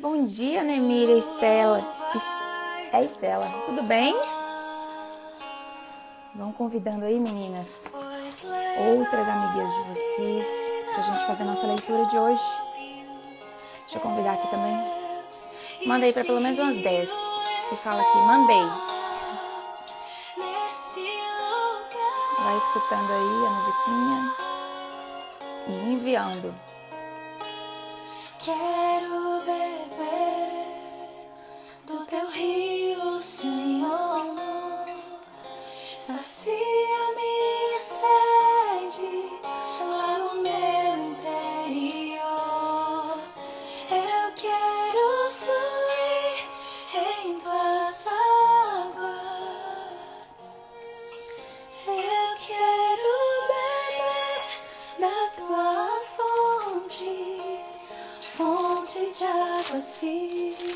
Bom dia, Nemília, Estela. É Estela, tudo bem? Vão convidando aí, meninas, outras amigas de vocês, pra gente fazer a nossa leitura de hoje. Deixa eu convidar aqui também. Mandei para pelo menos umas 10. E fala aqui, mandei. Vai escutando aí a musiquinha e enviando. Quero beber do teu rio, Senhor. Sacia minha sede lá no meu interior. Eu quero fluir em tuas águas. Eu quero beber da tua fonte, fonte de águas vivas.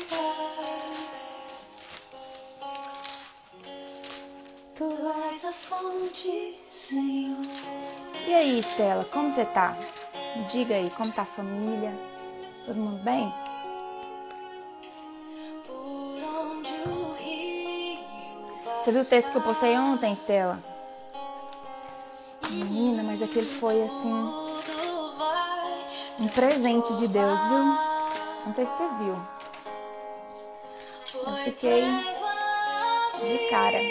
Tu és a fonte, Senhor. E aí, Estela, como você tá? Me diga aí, como tá a família? Todo mundo bem? Por onde o rio Você viu o texto que eu postei ontem, Estela? Menina, mas aquele foi assim, tudo vai um presente de Deus, viu? Não sei se você viu. Eu fiquei de cara.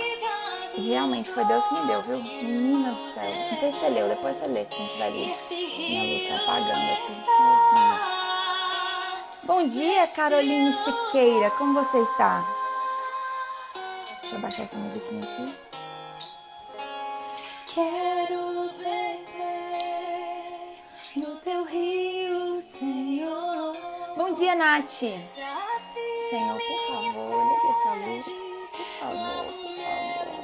E realmente foi Deus que me deu, viu? Menina do céu. Não sei se você leu, depois você lê, se não tiver lido. Minha luz tá apagando aqui. Meu Senhor. Bom dia, Caroline Siqueira. Como você está? Deixa eu baixar essa musiquinha aqui. Quero beber no teu rio, Senhor. Bom dia, Nath. Senhor, por favor, ligue essa luz. Por favor, por favor.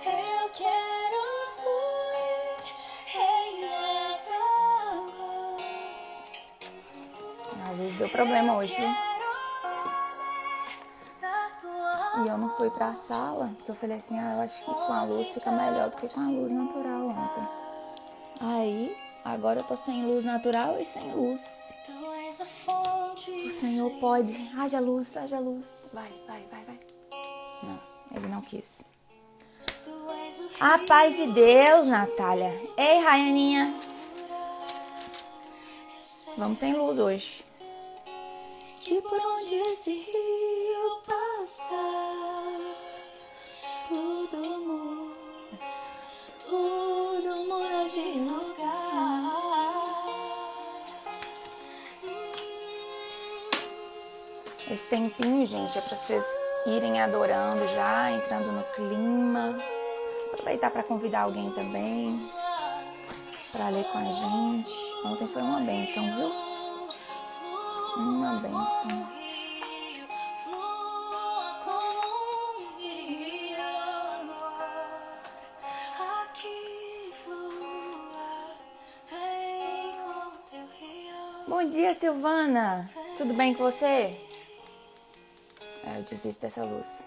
Eu quero fluir em tuas águas. A luz deu problema hoje, viu? E eu não fui pra sala, porque eu falei assim, eu acho que com a luz fica melhor do que com a luz natural ontem. Aí, agora eu tô sem luz natural e sem luz. Tu és a fonte. O Senhor pode. Haja luz, haja luz. Vai. Não, ele não quis. Tu és o A paz de Deus, Natália. Ei, Raianinha. Vamos sem luz hoje. que por onde esse rio passar, tudo muda de lugar. Esse tempinho, gente, é pra vocês irem adorando já, entrando no clima. Aproveitar para convidar alguém também para ler com a gente. Ontem foi uma bênção, viu? Uma bênção. Flua como um rio, aqui flua, vem com teu rio. Bom dia, Silvana. Tudo bem com você? Eu desisto dessa luz.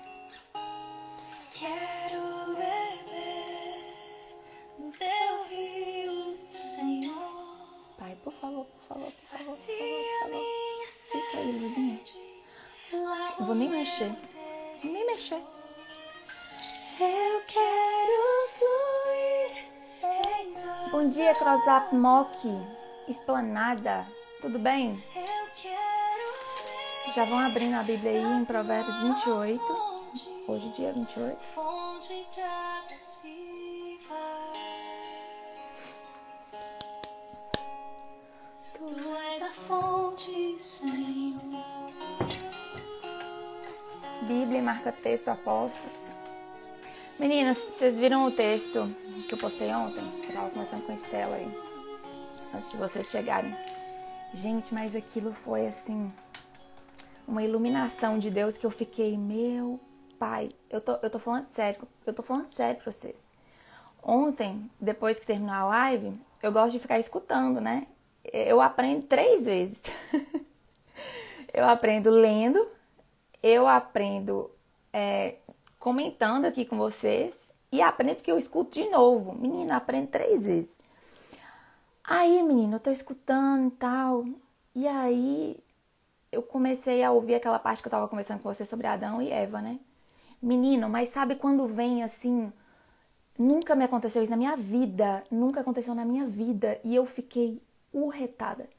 Quero beber no teu rio, Senhor. Pai, por favor. Sacia minha Fica aí, luzinha. sede lá Não vou nem mexer. Nem mexer. Eu quero fluir em tuas Bom dia, Crosap Mock. Esplanada. Tudo bem? Eu quero Já vão abrindo a Bíblia aí em Provérbios 28. Hoje, dia 28. fonte de águas vivas. Tu és a fonte, Senhor. Bíblia, marca texto, apóstolos. Meninas, vocês viram o texto que eu postei ontem? Eu tava conversando com a Estela aí, antes de vocês chegarem. Gente, mas aquilo foi assim, uma iluminação de Deus que eu fiquei, meu pai, eu tô falando sério pra vocês. Ontem, depois que terminou a live, eu gosto de ficar escutando, né? Eu aprendo 3 vezes. Eu aprendo lendo, eu aprendo comentando aqui com vocês e aprendo que eu escuto de novo. Menina, aprendo 3 vezes. Aí, menina, eu tô escutando e tal. E aí eu comecei a ouvir aquela parte que eu tava conversando com você sobre Adão e Eva, né? Menino, mas sabe quando vem assim... Nunca me aconteceu isso na minha vida. Nunca aconteceu na minha vida. E eu fiquei urretada.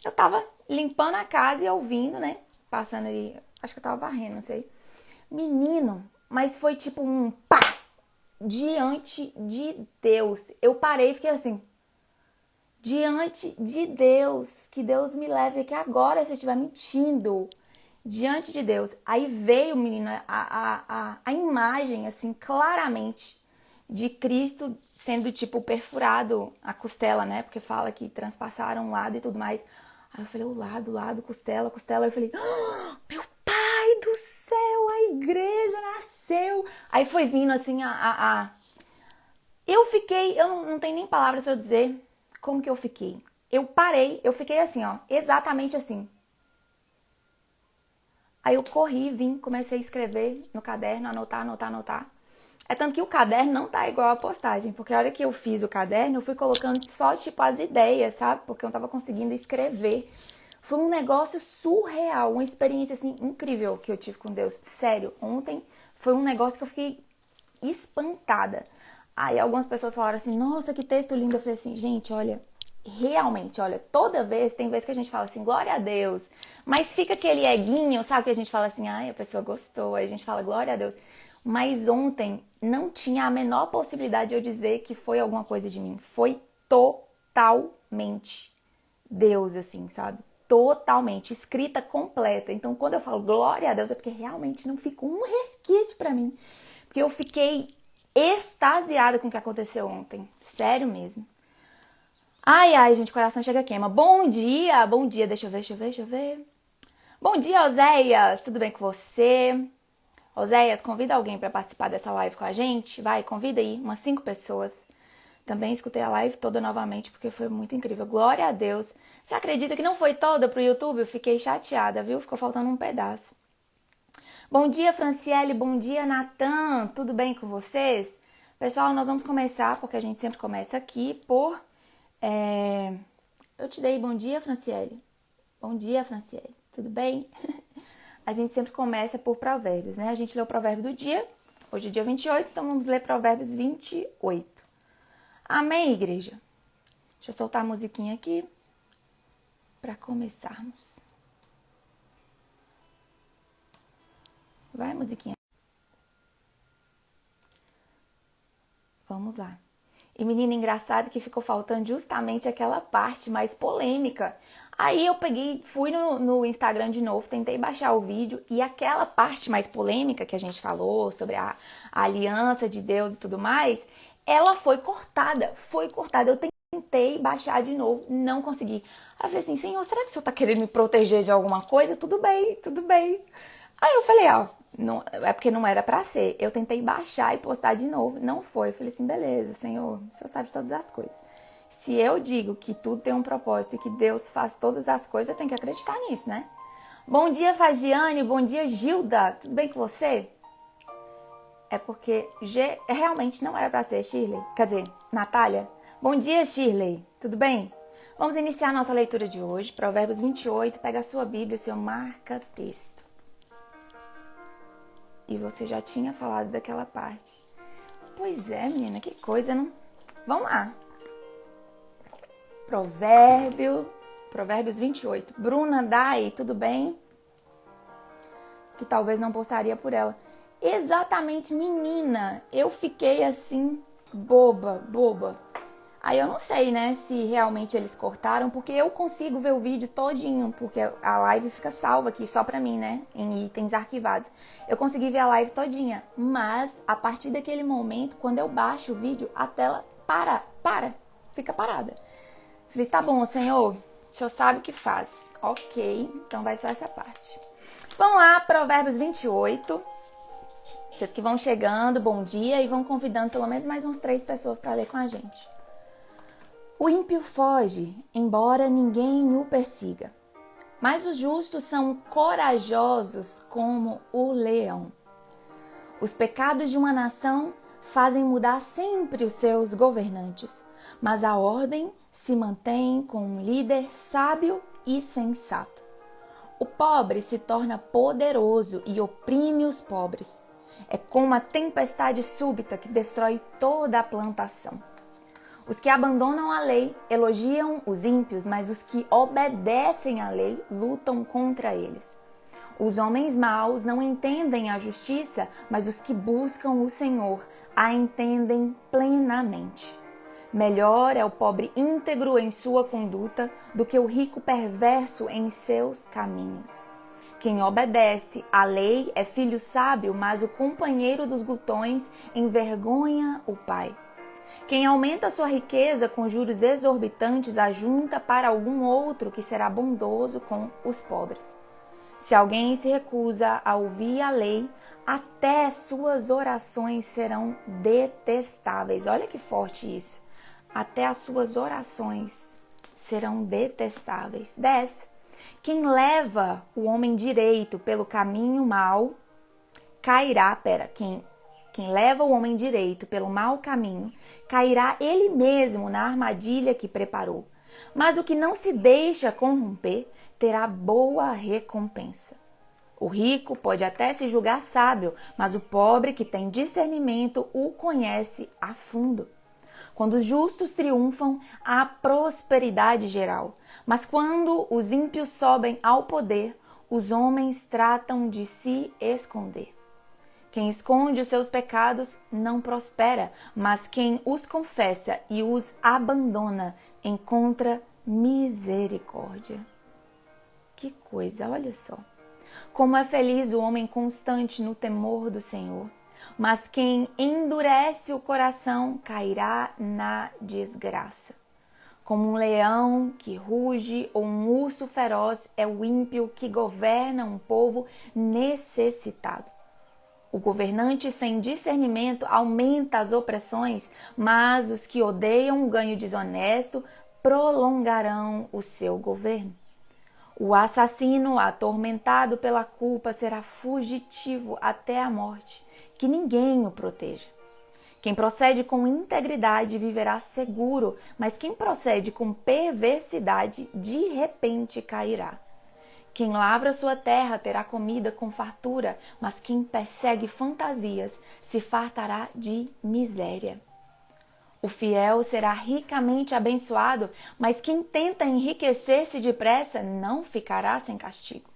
Eu tava limpando a casa e ouvindo, né? Passando ali... Acho que eu tava varrendo, não sei. Menino, mas foi tipo um pá! Diante de Deus. Eu parei e fiquei assim... Diante de Deus, que Deus me leve aqui agora se eu estiver mentindo. Diante de Deus. Aí veio, menina, a imagem, assim, claramente, de Cristo sendo, tipo, perfurado a costela, né? Porque fala que transpassaram um lado e tudo mais. Aí eu falei, o lado, costela. Aí eu falei, meu pai do céu, a igreja nasceu. Aí foi vindo, assim, Eu fiquei, eu não tenho nem palavras pra eu dizer como que eu fiquei. Eu parei, eu fiquei assim, ó, exatamente assim. Aí eu corri, vim, comecei a escrever no caderno, anotar. É tanto que o caderno não tá igual a postagem, porque a hora que eu fiz o caderno, eu fui colocando só, tipo, as ideias, sabe? Porque eu não tava conseguindo escrever. Foi um negócio surreal, uma experiência, assim, incrível que eu tive com Deus. Sério, ontem foi um negócio que eu fiquei espantada. Aí algumas pessoas falaram assim, nossa, que texto lindo. Eu falei assim, gente, olha, realmente, olha, toda vez, tem vez que a gente fala assim, glória a Deus, mas fica aquele eguinho, sabe, que a gente fala assim, ai, a pessoa gostou, aí a gente fala glória a Deus. Mas ontem não tinha a menor possibilidade de eu dizer que foi alguma coisa de mim. Foi totalmente Deus, assim, sabe? Totalmente, escrita completa. Então, quando eu falo glória a Deus, é porque realmente não ficou um resquício pra mim. Porque eu fiquei extasiada com o que aconteceu ontem. Sério mesmo. Ai, gente, o coração chega a queima. Bom dia. Deixa eu ver. Bom dia, Oséias. Tudo bem com você? Oséias, convida alguém para participar dessa live com a gente. Vai, convida aí, umas 5 pessoas. Também escutei a live toda novamente, porque foi muito incrível. Glória a Deus. Você acredita que não foi toda pro YouTube? Eu fiquei chateada, viu? Ficou faltando um pedaço. Bom dia, Franciele. Bom dia, Natan. Tudo bem com vocês? Pessoal, nós vamos começar, porque a gente sempre começa aqui por... Eu te dei bom dia, Franciele. Bom dia, Franciele. Tudo bem? A gente sempre começa por provérbios, né? A gente lê o provérbio do dia. Hoje é dia 28, então vamos ler provérbios 28. Amém, igreja? Deixa eu soltar a musiquinha aqui para começarmos. Vai, musiquinha. Vamos lá. E menina, engraçado que ficou faltando justamente aquela parte mais polêmica. Aí eu peguei, fui no Instagram de novo, tentei baixar o vídeo e aquela parte mais polêmica que a gente falou sobre a aliança de Deus e tudo mais, ela foi cortada. Eu tentei baixar de novo, não consegui. Aí eu falei assim, Senhor, será que o Senhor tá querendo me proteger de alguma coisa? Tudo bem. Aí eu falei, ó, não, é porque não era pra ser. Eu tentei baixar e postar de novo, não foi. Eu falei assim, beleza, Senhor, o Senhor sabe de todas as coisas. Se eu digo que tudo tem um propósito e que Deus faz todas as coisas, eu tenho que acreditar nisso, né? Bom dia, Fagiane, bom dia, Gilda, tudo bem com você? É porque realmente não era pra ser, Shirley. Quer dizer, Natália. Bom dia, Shirley, tudo bem? Vamos iniciar nossa leitura de hoje, Provérbios 28, pega a sua Bíblia, o seu marca-texto. E você já tinha falado daquela parte. Pois é, menina, que coisa, não? Vamos lá. Provérbios 28. Bruna, Dai, tudo bem? Que talvez não postaria por ela. Exatamente, menina. Eu fiquei assim, boba. Aí eu não sei, né, se realmente eles cortaram, porque eu consigo ver o vídeo todinho, porque a live fica salva aqui só pra mim, né, em itens arquivados. Eu consegui ver a live todinha, mas a partir daquele momento, quando eu baixo o vídeo, a tela fica parada. Falei, tá bom, Senhor, o Senhor sabe o que faz. Ok, então vai só essa parte. Vamos lá, Provérbios 28. Vocês que vão chegando, bom dia, e vão convidando pelo menos mais umas 3 pessoas pra ler com a gente. O ímpio foge, embora ninguém o persiga, mas os justos são corajosos como o leão. Os pecados de uma nação fazem mudar sempre os seus governantes, mas a ordem se mantém com um líder sábio e sensato. O pobre se torna poderoso e oprime os pobres. É como uma tempestade súbita que destrói toda a plantação. Os que abandonam a lei elogiam os ímpios, mas os que obedecem à lei lutam contra eles. Os homens maus não entendem a justiça, mas os que buscam o Senhor a entendem plenamente. Melhor é o pobre íntegro em sua conduta do que o rico perverso em seus caminhos. Quem obedece à lei é filho sábio, mas o companheiro dos glutões envergonha o pai. Quem aumenta sua riqueza com juros exorbitantes ajunta para algum outro que será bondoso com os pobres. Se alguém se recusa a ouvir a lei, até suas orações serão detestáveis. Olha que forte isso. Até as suas orações serão detestáveis. 10. Quem leva o homem direito pelo caminho mau, cairá. Quem leva o homem direito pelo mau caminho, cairá ele mesmo na armadilha que preparou. Mas o que não se deixa corromper, terá boa recompensa. O rico pode até se julgar sábio, mas o pobre que tem discernimento o conhece a fundo. Quando os justos triunfam, há prosperidade geral. Mas quando os ímpios sobem ao poder, os homens tratam de se esconder. Quem esconde os seus pecados não prospera, mas quem os confessa e os abandona encontra misericórdia. Que coisa, olha só. Como é feliz o homem constante no temor do Senhor. Mas quem endurece o coração cairá na desgraça. Como um leão que ruge ou um urso feroz é o ímpio que governa um povo necessitado. O governante sem discernimento aumenta as opressões, mas os que odeiam o ganho desonesto prolongarão o seu governo. O assassino, atormentado pela culpa, será fugitivo até a morte. Que ninguém o proteja. Quem procede com integridade viverá seguro, mas quem procede com perversidade de repente cairá. Quem lavra sua terra terá comida com fartura, mas quem persegue fantasias se fartará de miséria. O fiel será ricamente abençoado, mas quem tenta enriquecer-se depressa não ficará sem castigo.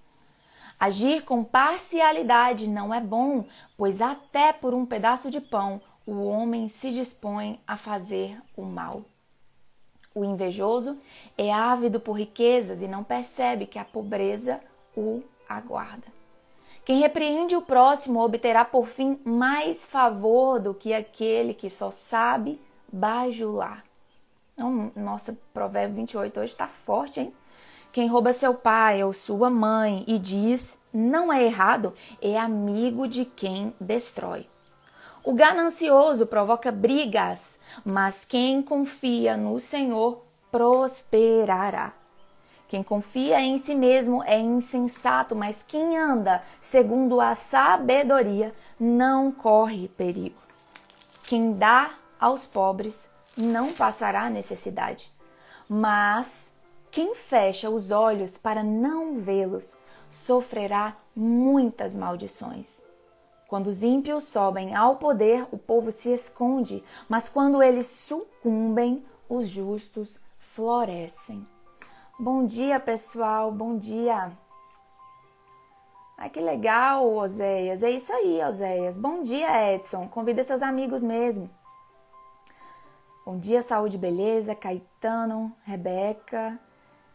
Agir com parcialidade não é bom, pois até por um pedaço de pão o homem se dispõe a fazer o mal. O invejoso é ávido por riquezas e não percebe que a pobreza o aguarda. Quem repreende o próximo obterá por fim mais favor do que aquele que só sabe bajular. Nossa, Provérbio 28 hoje está forte, hein? Quem rouba seu pai ou sua mãe e diz não é errado, é amigo de quem destrói. O ganancioso provoca brigas, mas quem confia no Senhor prosperará. Quem confia em si mesmo é insensato, mas quem anda segundo a sabedoria não corre perigo. Quem dá aos pobres não passará necessidade, mas quem fecha os olhos para não vê-los sofrerá muitas maldições. Quando os ímpios sobem ao poder, o povo se esconde, mas quando eles sucumbem, os justos florescem. Bom dia, pessoal, bom dia. Ai, que legal, Oséias. É isso aí, Oséias. Bom dia, Edson. Convida seus amigos mesmo. Bom dia, Saúde, Beleza, Caetano, Rebeca,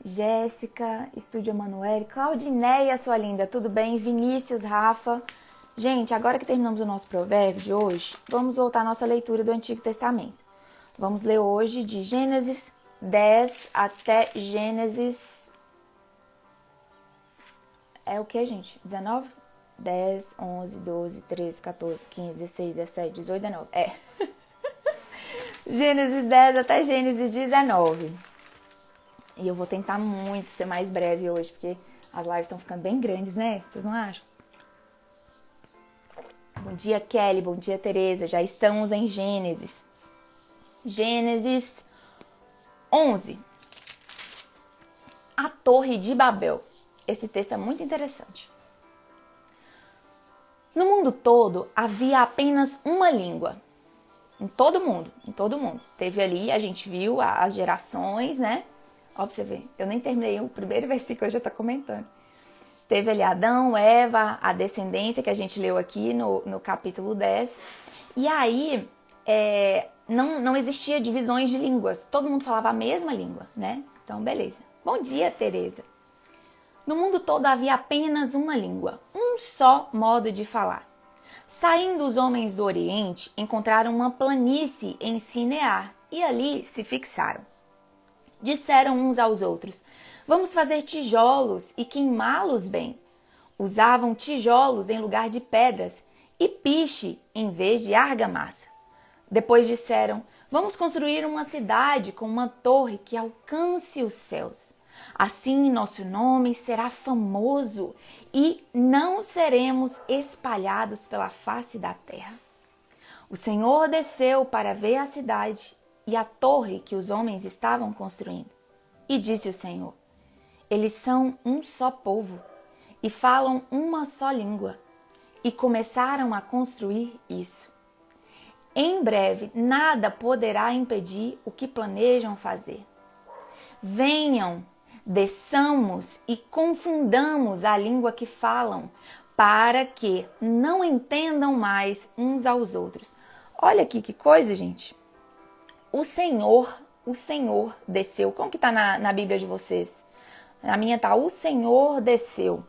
Jéssica, Estúdio Emanuele, Claudineia, sua linda, tudo bem? Vinícius, Rafa. Gente, agora que terminamos o nosso provérbio de hoje, vamos voltar à nossa leitura do Antigo Testamento. Vamos ler hoje de Gênesis 10 até Gênesis... É o que, gente? 19? 10, 11, 12, 13, 14, 15, 16, 17, 18, 19. É. Gênesis 10 até Gênesis 19. E eu vou tentar muito ser mais breve hoje, porque as lives estão ficando bem grandes, né? Vocês não acham? Bom dia, Kelly. Bom dia, Tereza. Já estamos em Gênesis. Gênesis 11. A Torre de Babel. Esse texto é muito interessante. No mundo todo, havia apenas uma língua. Em todo mundo. Teve ali, a gente viu as gerações, né? Ó, pra você ver. Eu nem terminei o primeiro versículo, eu já tô comentando. Teve ali Adão, Eva, a descendência que a gente leu aqui no capítulo 10. E aí, não existia divisões de línguas. Todo mundo falava a mesma língua, né? Então, beleza. Bom dia, Tereza. No mundo todo havia apenas uma língua, um só modo de falar. Saindo os homens do Oriente, encontraram uma planície em Sinear e ali se fixaram. Disseram uns aos outros: vamos fazer tijolos e queimá-los bem. Usavam tijolos em lugar de pedras e piche em vez de argamassa. Depois disseram: vamos construir uma cidade com uma torre que alcance os céus. Assim nosso nome será famoso e não seremos espalhados pela face da terra. O Senhor desceu para ver a cidade e a torre que os homens estavam construindo. E disse o Senhor: eles são um só povo e falam uma só língua. E começaram a construir isso. Em breve, nada poderá impedir o que planejam fazer. Venham, desçamos e confundamos a língua que falam, para que não entendam mais uns aos outros. Olha aqui que coisa, gente. O Senhor desceu. Como que tá na Bíblia de vocês? Na minha tá: o Senhor desceu.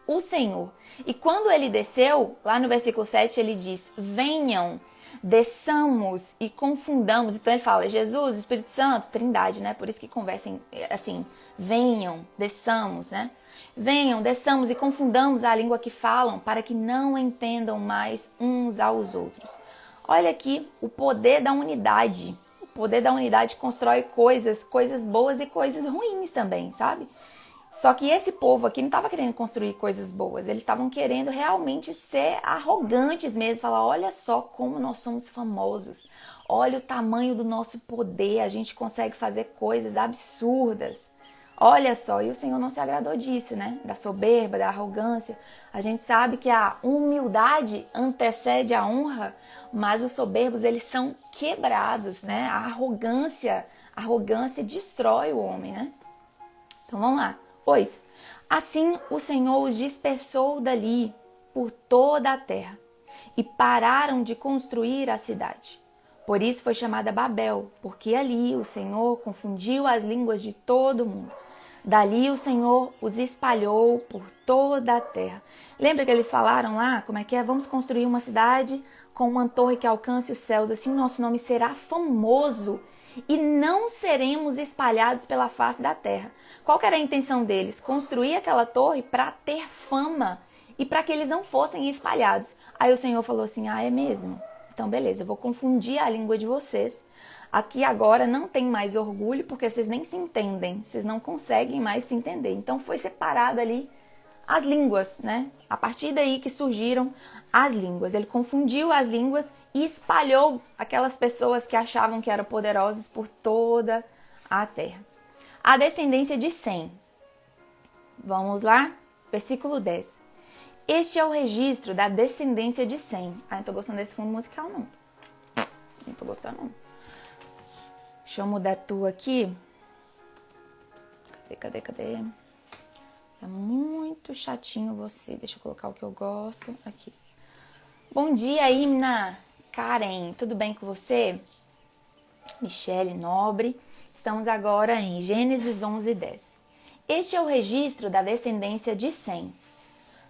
O Senhor. E quando ele desceu, lá no versículo 7, ele diz: venham, desçamos e confundamos. Então ele fala: Jesus, Espírito Santo, Trindade, né? Por isso que conversem assim: venham, desçamos, né? Venham, desçamos e confundamos a língua que falam, para que não entendam mais uns aos outros. Olha aqui o poder da unidade. O poder da unidade constrói coisas boas e coisas ruins também, sabe? Só que esse povo aqui não estava querendo construir coisas boas. Eles estavam querendo realmente ser arrogantes mesmo. Falar: olha só como nós somos famosos. Olha o tamanho do nosso poder. A gente consegue fazer coisas absurdas. Olha só, e o Senhor não se agradou disso, né? Da soberba, da arrogância. A gente sabe que a humildade antecede a honra, mas os soberbos, eles são quebrados, né? A arrogância destrói o homem, né? Então vamos lá. 8. Assim o Senhor os dispersou dali por toda a terra e pararam de construir a cidade. Por isso foi chamada Babel, porque ali o Senhor confundiu as línguas de todo mundo. Dali o Senhor os espalhou por toda a terra. Lembra que eles falaram lá, como é que é? Vamos construir uma cidade com uma torre que alcance os céus, assim nosso nome será famoso e não seremos espalhados pela face da terra. Qual que era a intenção deles? Construir aquela torre para ter fama e para que eles não fossem espalhados. Aí o Senhor falou assim: ah, é mesmo? Então beleza, eu vou confundir a língua de vocês. Aqui agora não tem mais orgulho, porque vocês nem se entendem, vocês não conseguem mais se entender. Então foi separado ali as línguas, né? A partir daí que surgiram as línguas. Ele confundiu as línguas e espalhou aquelas pessoas que achavam que eram poderosas por toda a terra. A descendência de Sem. Vamos lá? Versículo 10. Este é o registro da descendência de Sem. Ah, não tô gostando desse fundo musical, não. Não tô gostando, não. Deixa eu mudar a tua aqui. Cadê? É muito chatinho você. Deixa eu colocar o que eu gosto aqui. Bom dia, Imna. Karen, tudo bem com você? Michele Nobre. Estamos agora em Gênesis 11:10. Este é o registro da descendência de Sem.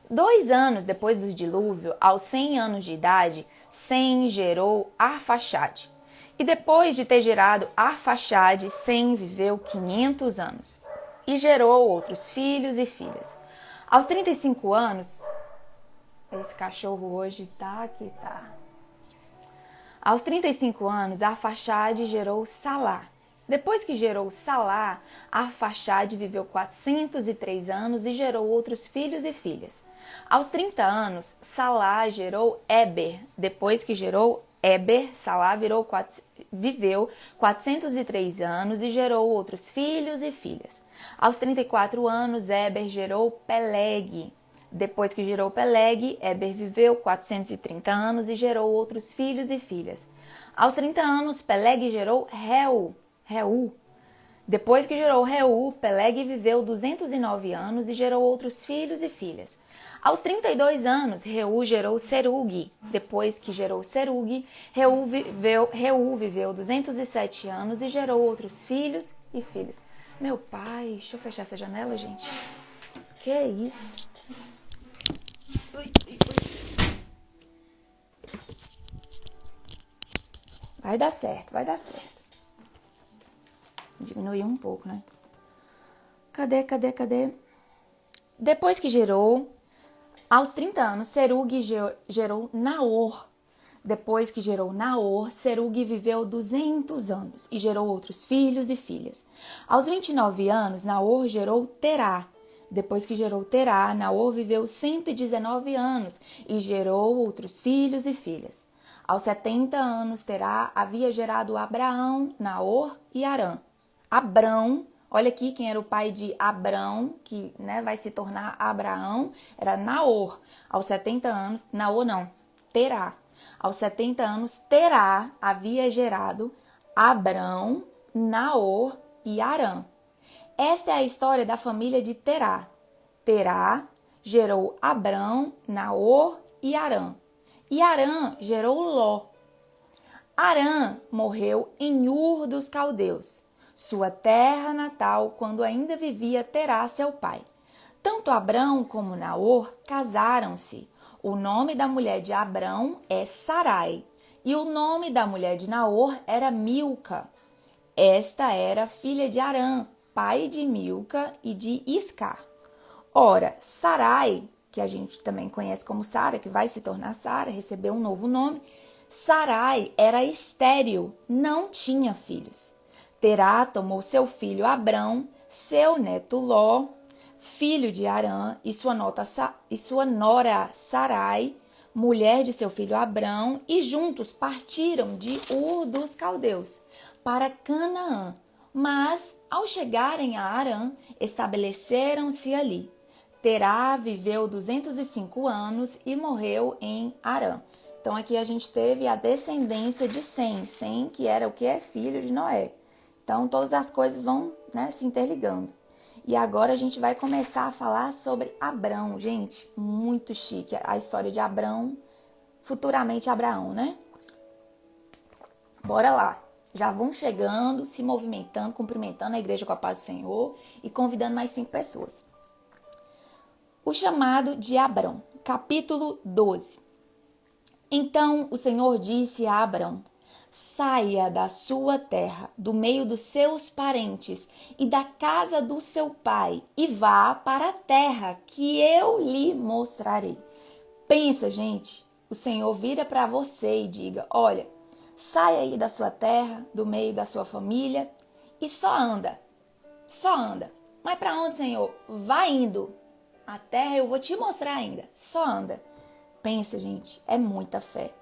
2 anos depois do dilúvio, aos 100 anos de idade, Sem gerou Arfaxade. E depois de ter gerado Arfaxade, Sem viveu 500 anos. E gerou outros filhos e filhas. Aos 35 anos... Esse cachorro hoje tá. Aos 35 anos, Arfaxade gerou Salá. Depois que gerou Salá, Arfaxade viveu 403 anos e gerou outros filhos e filhas. Aos 30 anos, Salá gerou Éber. Depois que gerou Éber, Salá viveu 403 anos e gerou outros filhos e filhas. Aos 34 anos, Éber gerou Peleg. Depois que gerou Peleg, Éber viveu 430 anos e gerou outros filhos e filhas. Aos 30 anos, Peleg gerou Reu. Depois que gerou Reu, Peleg viveu 209 anos e gerou outros filhos e filhas. Aos 32 anos, Reu gerou Serug. Depois que gerou Serug, Reu viveu 207 anos e gerou outros filhos e filhas. Meu pai, deixa eu fechar essa janela, gente. Que é isso? Vai dar certo, vai dar certo. Diminuiu um pouco, né? Cadê? Depois que gerou, aos 30 anos, Serug gerou Naor. Depois que gerou Naor, Serug viveu 200 anos e gerou outros filhos e filhas. Aos 29 anos, Naor gerou Terá. Depois que gerou Terá, Naor viveu 119 anos e gerou outros filhos e filhas. Aos 70 anos, Terá havia gerado Abraão, Naor e Harã. Abrão, olha aqui quem era o pai de Abrão, que vai se tornar Abraão, era Naor. Aos 70 anos, Naor não, Terá. Aos 70 anos, Terá havia gerado Abrão, Naor e Harã. Esta é a história da família de Terá. Terá gerou Abrão, Naor e Harã. E Harã gerou Ló. Harã morreu em Ur dos Caldeus, sua terra natal, quando ainda vivia Terá, seu pai. Tanto Abrão como Naor casaram-se. O nome da mulher de Abrão é Sarai, e o nome da mulher de Naor era Milca. Esta era filha de Harã, pai de Milca e de Iscar. Ora, Sarai, que a gente também conhece como Sara, que vai se tornar Sara, recebeu um novo nome, Sarai era estéril, não tinha filhos. Terá tomou seu filho Abrão, seu neto Ló, filho de Harã, e sua nora Sarai, mulher de seu filho Abrão, e juntos partiram de Ur dos Caldeus para Canaã. Mas, ao chegarem a Harã, estabeleceram-se ali. Terá viveu 205 anos e morreu em Harã. Então, aqui a gente teve a descendência de Sem. Sem, que era o que é filho de Noé. Então, todas as coisas vão se interligando. E agora a gente vai começar a falar sobre Abrão. Gente, muito chique a história de Abrão, futuramente Abraão, né? Bora lá. Já vão chegando, se movimentando, cumprimentando a igreja com a paz do Senhor e convidando mais 5 pessoas. O chamado de Abrão, capítulo 12. Então o Senhor disse a Abrão: saia da sua terra, do meio dos seus parentes e da casa do seu pai, e vá para a terra que eu lhe mostrarei. Pensa, gente, o Senhor vira para você e diga: olha, saia aí da sua terra, do meio da sua família e só anda. Mas para onde, Senhor? Vai indo. A terra eu vou te mostrar ainda. Só anda. Pensa, gente, é muita fé.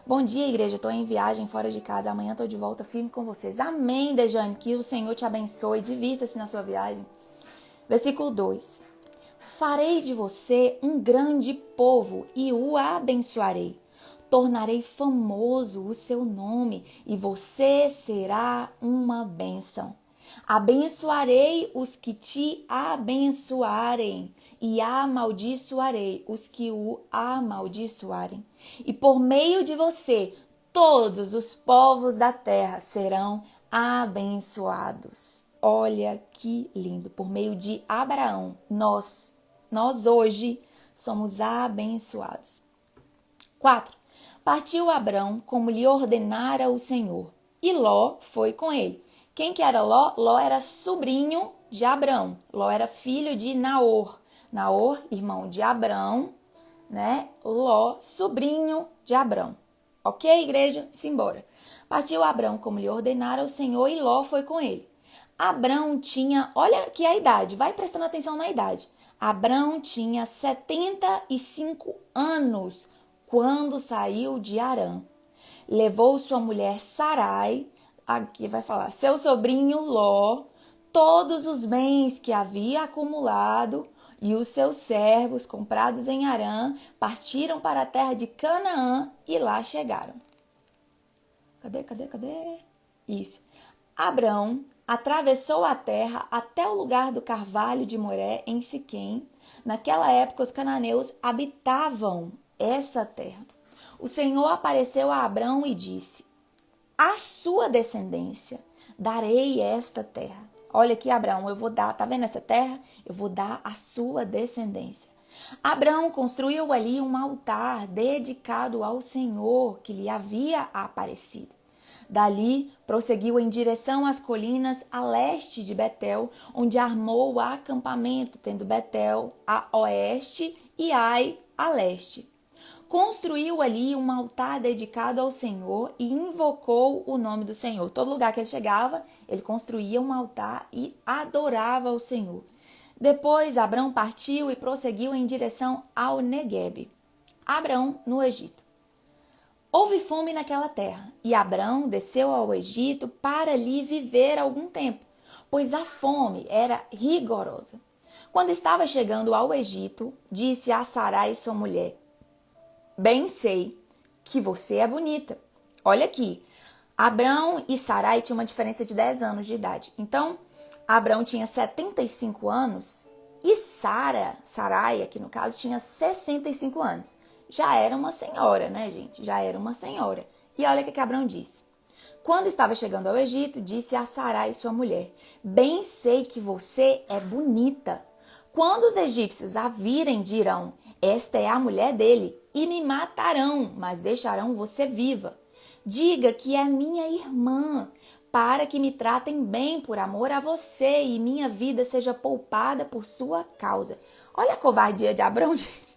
Bom dia, igreja. Estou em viagem fora de casa. Amanhã estou de volta firme com vocês. Amém, Dejane. Que o Senhor te abençoe. Divirta-se na sua viagem. Versículo 2. Farei de você um grande povo e o abençoarei. Tornarei famoso o seu nome e você será uma bênção. Abençoarei os que te abençoarem e amaldiçoarei os que o amaldiçoarem. E por meio de você, todos os povos da terra serão abençoados. Olha que lindo. Por meio de Abraão, nós hoje somos abençoados. 4. Partiu Abrão como lhe ordenara o Senhor, e Ló foi com ele. Quem que era Ló? Ló era sobrinho de Abrão. Ló era filho de Naor. Naor, irmão de Abrão, né? Ló, sobrinho de Abrão. Ok, igreja? Simbora. Partiu Abrão como lhe ordenara o Senhor e Ló foi com ele. Abrão tinha, olha aqui a idade, vai prestando atenção na idade. Abrão tinha 75 anos quando saiu de Harã. Levou sua mulher Sarai, aqui vai falar, seu sobrinho Ló, todos os bens que havia acumulado e os seus servos comprados em Harã partiram para a terra de Canaã e lá chegaram. Cadê? Isso. Abrão atravessou a terra até o lugar do carvalho de Moré, em Siquém. Naquela época, os cananeus habitavam essa terra. O Senhor apareceu a Abrão e disse: à sua descendência darei esta terra. Olha aqui, Abrão, eu vou dar, tá vendo essa terra? Eu vou dar à sua descendência. Abrão construiu ali um altar dedicado ao Senhor que lhe havia aparecido. Dali, prosseguiu em direção às colinas a leste de Betel, onde armou o acampamento, tendo Betel a oeste e Ai a leste. Construiu ali um altar dedicado ao Senhor e invocou o nome do Senhor. Todo lugar que ele chegava, ele construía um altar e adorava o Senhor. Depois, Abrão partiu e prosseguiu em direção ao Neguebe. Abrão, no Egito. Houve fome naquela terra, e Abrão desceu ao Egito para ali viver algum tempo, pois a fome era rigorosa. Quando estava chegando ao Egito, disse a Sarai, sua mulher: bem sei que você é bonita. Olha aqui, Abrão e Sarai tinham uma diferença de 10 anos de idade. Então, Abrão tinha 75 anos e Sarai, aqui no caso, tinha 65 anos. Já era uma senhora, né, gente? Já era uma senhora. E olha o que Abrão disse. Quando estava chegando ao Egito, disse a Sarai, sua mulher: bem sei que você é bonita. Quando os egípcios a virem, dirão: esta é a mulher dele, e me matarão, mas deixarão você viva. Diga que é minha irmã, para que me tratem bem por amor a você e minha vida seja poupada por sua causa. Olha a covardia de Abrão, gente.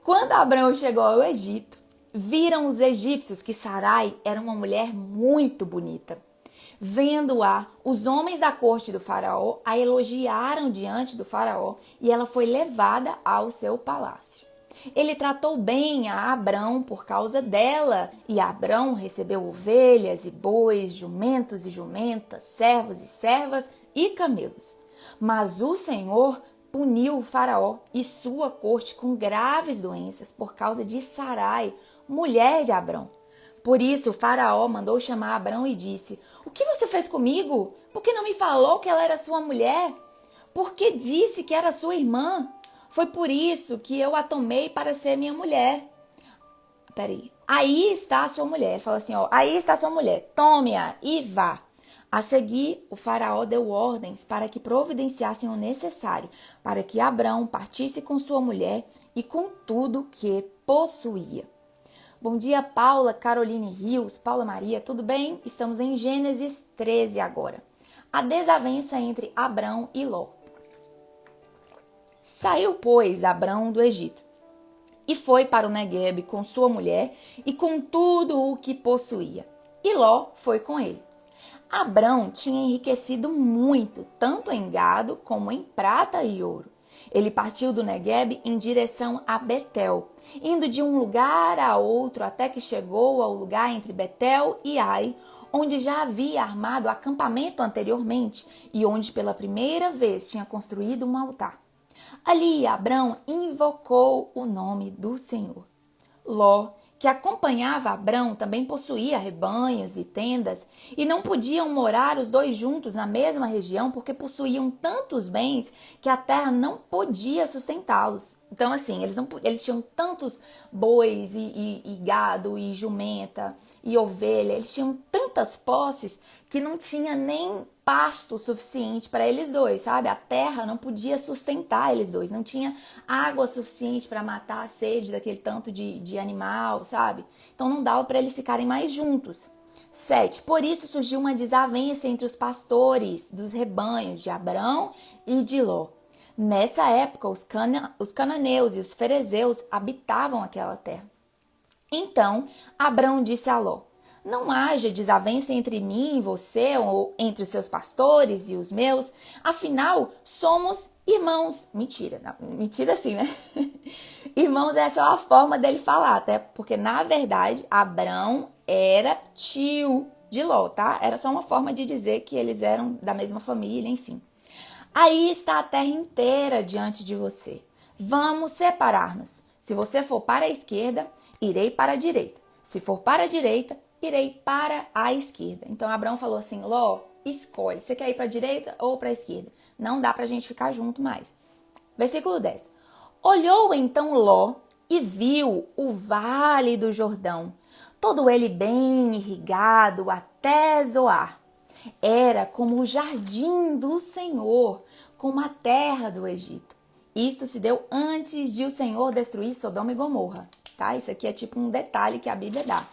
Quando Abrão chegou ao Egito, viram os egípcios que Sarai era uma mulher muito bonita. Vendo-a, os homens da corte do faraó a elogiaram diante do faraó e ela foi levada ao seu palácio. Ele tratou bem a Abrão por causa dela, e Abrão recebeu ovelhas e bois, jumentos e jumentas, servos e servas e camelos. Mas o Senhor puniu o faraó e sua corte com graves doenças por causa de Sarai, mulher de Abrão. Por isso o faraó mandou chamar Abrão e disse: o que você fez comigo? Por que não me falou que ela era sua mulher? Por que disse que era sua irmã? Foi por isso que eu a tomei para ser minha mulher. Peraí. Aí está a sua mulher. Ele falou assim, ó, aí está a sua mulher. Tome-a e vá. A seguir, o faraó deu ordens para que providenciassem o necessário, para que Abrão partisse com sua mulher e com tudo que possuía. Bom dia, Paula, Caroline Rios, Paula Maria, tudo bem? Estamos em Gênesis 13 agora. A desavença entre Abrão e Ló. Saiu, pois, Abrão do Egito e foi para o Neguebe com sua mulher e com tudo o que possuía. E Ló foi com ele. Abrão tinha enriquecido muito, tanto em gado como em prata e ouro. Ele partiu do Neguebe em direção a Betel, indo de um lugar a outro até que chegou ao lugar entre Betel e Ai, onde já havia armado acampamento anteriormente e onde pela primeira vez tinha construído um altar. Ali Abrão invocou o nome do Senhor. Ló, que acompanhava Abrão, também possuía rebanhos e tendas, e não podiam morar os dois juntos na mesma região porque possuíam tantos bens que a terra não podia sustentá-los. Então, assim, eles tinham tantos bois e gado e jumenta e ovelha, eles tinham tantas posses que não tinha nem pasto suficiente para eles dois, sabe? A terra não podia sustentar eles dois, não tinha água suficiente para matar a sede daquele tanto de animal, sabe? Então não dava para eles ficarem mais juntos. 7. Por isso surgiu uma desavença entre os pastores dos rebanhos de Abrão e de Ló. Nessa época, os cananeus e os ferezeus habitavam aquela terra. Então Abrão disse a Ló: não haja desavença entre mim e você, ou entre os seus pastores e os meus, afinal somos irmãos. Mentira, não, mentira assim, né? Irmãos é só a forma dele falar, até porque na verdade Abrão era tio de Ló, tá? Era só uma forma de dizer que eles eram da mesma família, enfim. Aí está a terra inteira diante de você. Vamos separar-nos. Se você for para a esquerda, irei para a direita. Se for para a direita, irei para a esquerda. Então Abraão falou assim: Ló, escolhe. Você quer ir para a direita ou para a esquerda? Não dá para a gente ficar junto mais. Versículo 10. Olhou então Ló e viu o vale do Jordão, todo ele bem irrigado até Zoar. Era como o jardim do Senhor, como a terra do Egito. Isto se deu antes de o Senhor destruir Sodoma e Gomorra, tá? Isso aqui é tipo um detalhe que a Bíblia dá.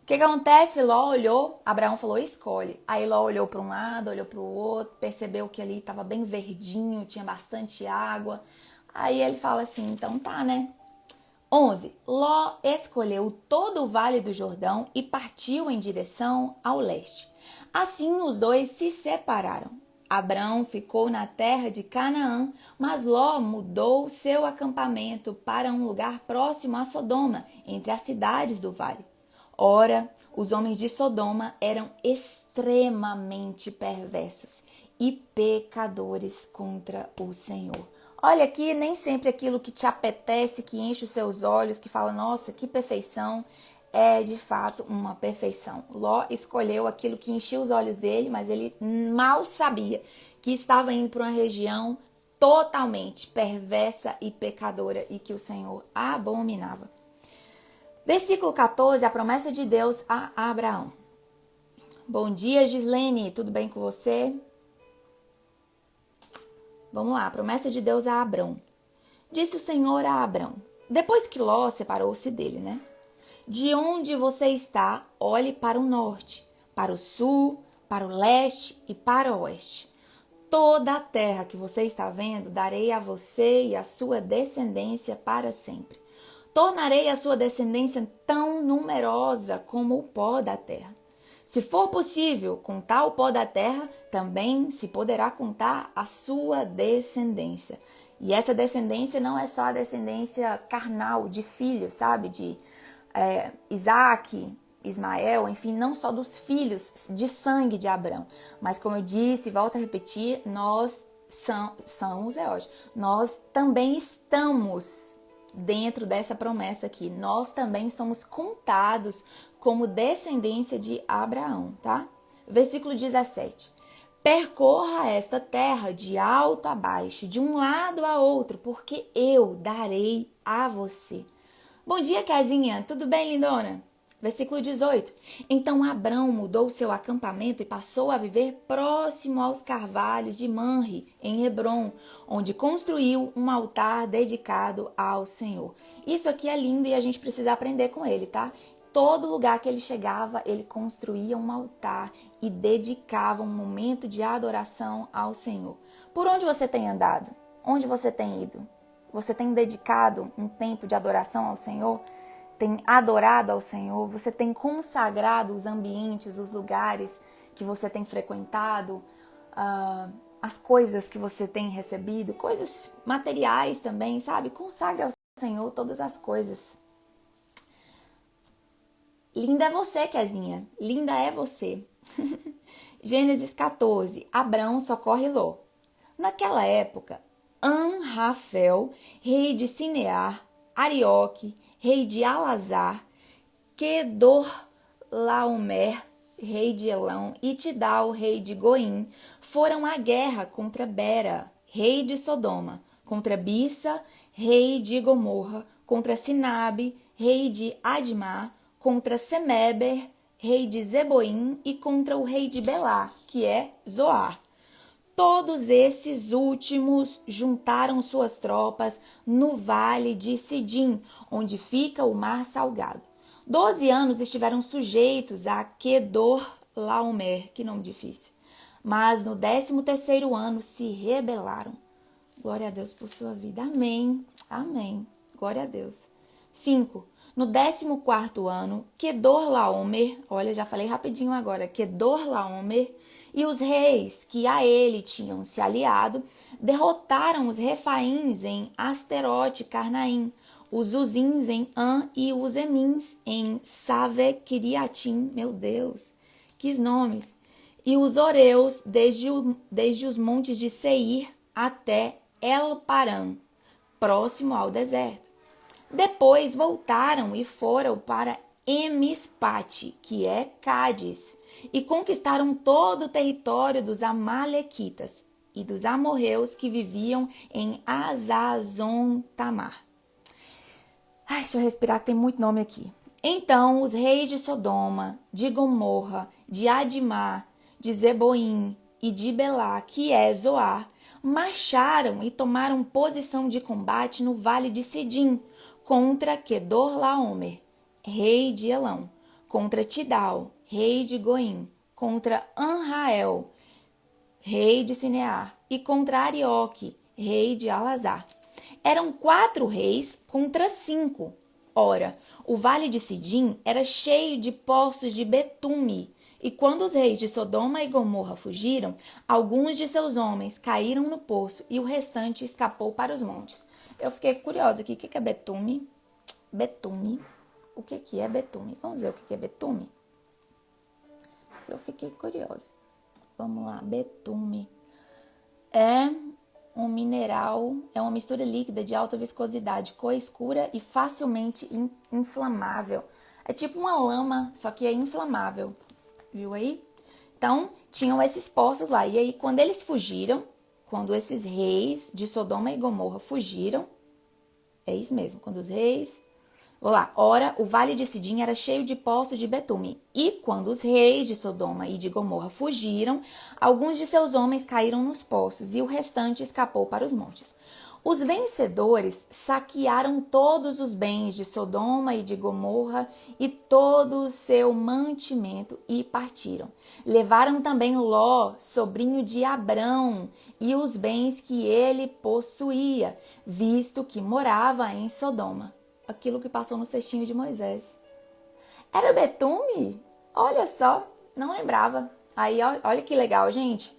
O que acontece? Ló olhou, Abraão falou, escolhe. Aí Ló olhou para um lado, olhou para o outro, percebeu que ali estava bem verdinho, tinha bastante água. Aí ele fala assim, então tá, né? 11. Ló escolheu todo o vale do Jordão e partiu em direção ao leste. Assim os dois se separaram. Abrão ficou na terra de Canaã, mas Ló mudou seu acampamento para um lugar próximo a Sodoma, entre as cidades do vale. Ora, os homens de Sodoma eram extremamente perversos e pecadores contra o Senhor. Olha aqui, nem sempre aquilo que te apetece, que enche os seus olhos, que fala, nossa, que perfeição, é de fato uma perfeição. Ló escolheu aquilo que enchia os olhos dele, mas ele mal sabia que estava indo para uma região totalmente perversa e pecadora e que o Senhor abominava. Versículo 14, a promessa de Deus a Abraão. Bom dia, Gislene, tudo bem com você? Vamos lá, a promessa de Deus a Abrão. Disse o Senhor a Abrão, depois que Ló separou-se dele, né? De onde você está, olhe para o norte, para o sul, para o leste e para o oeste. Toda a terra que você está vendo, darei a você e a sua descendência para sempre. Tornarei a sua descendência tão numerosa como o pó da terra. Se for possível contar o pó da terra, também se poderá contar a sua descendência. E essa descendência não é só a descendência carnal, de filho, sabe? De Isaac, Ismael, enfim, não só dos filhos de sangue de Abraão. Mas como eu disse, volto a repetir, nós nós também estamos dentro dessa promessa aqui. Nós também somos contados como descendência de Abraão, tá? Versículo 17. Percorra esta terra de alto a baixo, de um lado a outro, porque eu darei a você. Bom dia, Casinha. Tudo bem, lindona? Versículo 18. Então Abrão mudou seu acampamento e passou a viver próximo aos carvalhos de Manre, em Hebrom, onde construiu um altar dedicado ao Senhor. Isso aqui é lindo e a gente precisa aprender com ele, tá? Todo lugar que ele chegava, ele construía um altar e dedicava um momento de adoração ao Senhor. Por onde você tem andado? Onde você tem ido? Você tem dedicado um tempo de adoração ao Senhor? Tem adorado ao Senhor? Você tem consagrado os ambientes, os lugares que você tem frequentado, as coisas que você tem recebido, coisas materiais também, sabe? Consagre ao Senhor todas as coisas. Linda é você, Kezinha. Linda é você. Gênesis 14. Abrão socorre Ló. Naquela época, Anrafel, rei de Sinear, Arioque, rei de Alazar, Quedorlaomer, rei de Elão, e Tidal, rei de Goim, foram à guerra contra Bera, rei de Sodoma, contra Birsa, rei de Gomorra, contra Sinabe, rei de Admar, contra Semeber, rei de Zeboim, e contra o rei de Belá, que é Zoar. Todos esses últimos juntaram suas tropas no vale de Sidim, onde fica o mar salgado. 12 anos estiveram sujeitos a Quedorlaomer, que nome difícil. Mas no 13º ano se rebelaram. Glória a Deus por sua vida. Amém. Amém. Glória a Deus. 5. No 14º ano, Quedorlaomer, olha, já falei rapidinho agora, Quedorlaomer e os reis que a ele tinham se aliado, derrotaram os Refaíns em Asterote Carnaim, os Uzins em An e os Emins em Save-Kiriatim, meu Deus, que nomes, e os Oreus desde os montes de Seir até El-Paran, próximo ao deserto. Depois voltaram e foram para Emispate, que é Cádiz, e conquistaram todo o território dos Amalequitas e dos amorreus que viviam em Azazon-Tamar. Ai, deixa eu respirar que tem muito nome aqui. Então os reis de Sodoma, de Gomorra, de Adimá, de Zeboim e de Belá, que é Zoar, marcharam e tomaram posição de combate no vale de Sidim, contra Quedorlaomer, rei de Elão, contra Tidal, rei de Goim, contra Anrael, rei de Sinear, e contra Arioque, rei de Alazar. Eram 4 reis contra 5. Ora, o vale de Sidim era cheio de poços de betume, e quando os reis de Sodoma e Gomorra fugiram, alguns de seus homens caíram no poço e o restante escapou para os montes. Eu fiquei curiosa aqui, o que é betume? Betume. O que é betume? Vamos ver o que é betume? Eu fiquei curiosa. Vamos lá, betume. É um mineral, é uma mistura líquida de alta viscosidade, cor escura e facilmente inflamável. É tipo uma lama, só que é inflamável. Viu aí? Então, tinham esses poços lá. E aí, quando eles fugiram, quando esses reis de Sodoma e Gomorra fugiram, é isso mesmo, quando os reis... Vamos lá. Ora, o vale de Sidim era cheio de poços de betume. E quando os reis de Sodoma e de Gomorra fugiram, alguns de seus homens caíram nos poços e o restante escapou para os montes. Os vencedores saquearam todos os bens de Sodoma e de Gomorra e todo o seu mantimento e partiram. Levaram também Ló, sobrinho de Abrão, e os bens que ele possuía, visto que morava em Sodoma. Aquilo que passou no cestinho de Moisés. Era betume? Olha só, não lembrava. Aí, olha que legal, gente.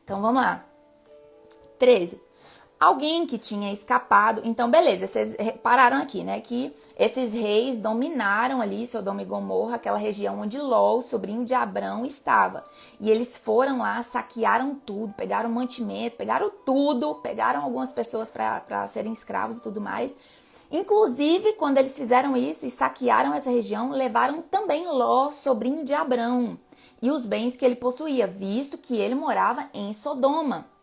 Então, vamos lá. 13. Alguém que tinha escapado. Então, beleza, vocês repararam aqui, né? Que esses reis dominaram ali Sodoma e Gomorra, aquela região onde Ló, o sobrinho de Abrão, estava. E eles foram lá, saquearam tudo, pegaram mantimento, pegaram tudo, pegaram algumas pessoas para serem escravos e tudo mais. Inclusive, quando eles fizeram isso e saquearam essa região, levaram também Ló, sobrinho de Abrão, e os bens que ele possuía, visto que ele morava em Sodoma.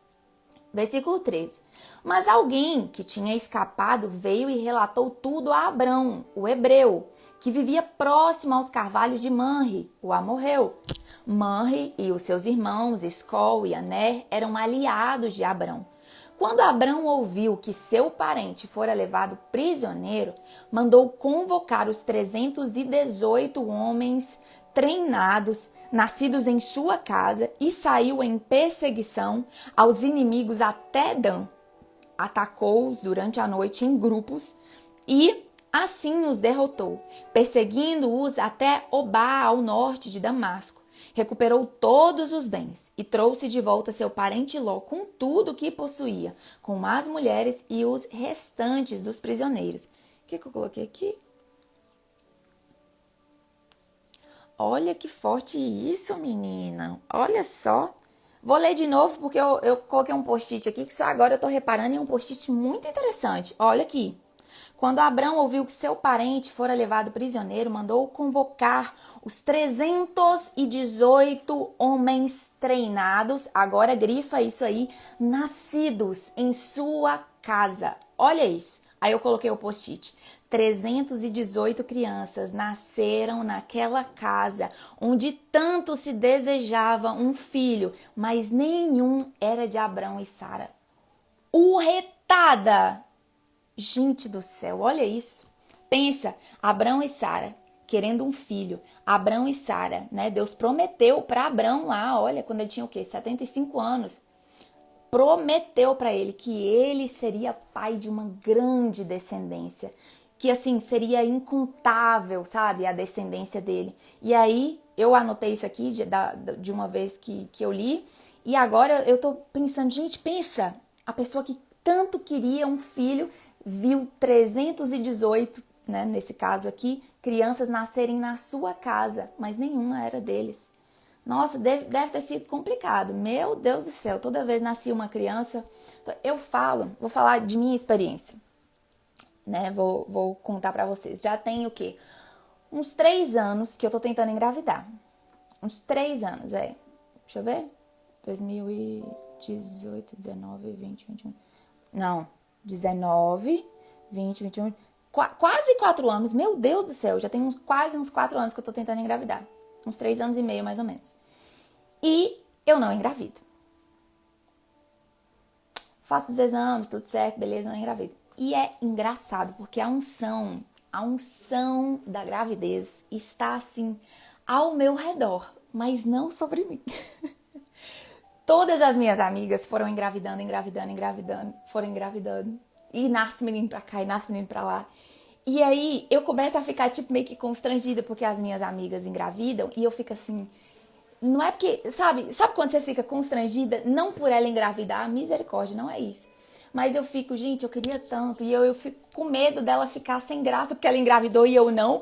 Versículo 13. Mas alguém que tinha escapado veio e relatou tudo a Abrão, o hebreu, que vivia próximo aos carvalhos de Manre, o amorreu. Manre e os seus irmãos, Escol e Aner, eram aliados de Abrão. Quando Abrão ouviu que seu parente fora levado prisioneiro, mandou convocar os 318 homens treinados, nascidos em sua casa, e saiu em perseguição aos inimigos até Dan. Atacou-os durante a noite em grupos e assim os derrotou, perseguindo-os até Obá, ao norte de Damasco. Recuperou todos os bens e trouxe de volta seu parente Ló com tudo o que possuía, com as mulheres e os restantes dos prisioneiros. O que eu coloquei aqui? Olha que forte isso, menina. Olha só. Vou ler de novo porque eu coloquei um post-it aqui que só agora eu tô reparando em um post-it muito interessante. Olha aqui. Quando Abrão ouviu que seu parente fora levado prisioneiro, mandou convocar os 318 homens treinados, agora grifa isso aí, nascidos em sua casa. Olha isso. Aí eu coloquei o post-it. 318 crianças nasceram naquela casa onde tanto se desejava um filho, mas nenhum era de Abrão e Sara. Urretada! Gente do céu, olha isso. Pensa, Abrão e Sara querendo um filho. Abrão e Sara, né? Deus prometeu para Abrão lá, olha, quando ele tinha o quê? 75 anos. Prometeu para ele que ele seria pai de uma grande descendência, que assim, seria incontável, sabe, a descendência dele. E aí, eu anotei isso aqui de uma vez que eu li, e agora eu tô pensando, gente, pensa, a pessoa que tanto queria um filho, viu 318, né, nesse caso aqui, crianças nascerem na sua casa, mas nenhuma era deles. Nossa, deve ter sido complicado. Meu Deus do céu, toda vez nascia uma criança. Eu vou falar de minha experiência, né? Vou contar pra vocês. Já tem o quê? Uns 3 anos que eu tô tentando engravidar. Uns 3 anos, Deixa eu ver. 2018, 19, 20, 21. Não, 19, 20, 21. Quase 4 anos. Meu Deus do céu, já tem quase uns 4 anos que eu tô tentando engravidar. Uns 3 anos e meio, mais ou menos. E eu não engravido. Faço os exames, tudo certo, beleza, não engravido. E é engraçado, porque a unção da gravidez está assim ao meu redor, mas não sobre mim. Todas as minhas amigas foram engravidando, foram engravidando. E nasce menino pra cá, e nasce menino pra lá. E aí eu começo a ficar tipo meio que constrangida, porque as minhas amigas engravidam, e eu fico assim... Não é porque, sabe quando você fica constrangida? Não por ela engravidar, misericórdia, não é isso. Mas eu fico, gente, eu queria tanto. E eu fico com medo dela ficar sem graça, porque ela engravidou e eu não.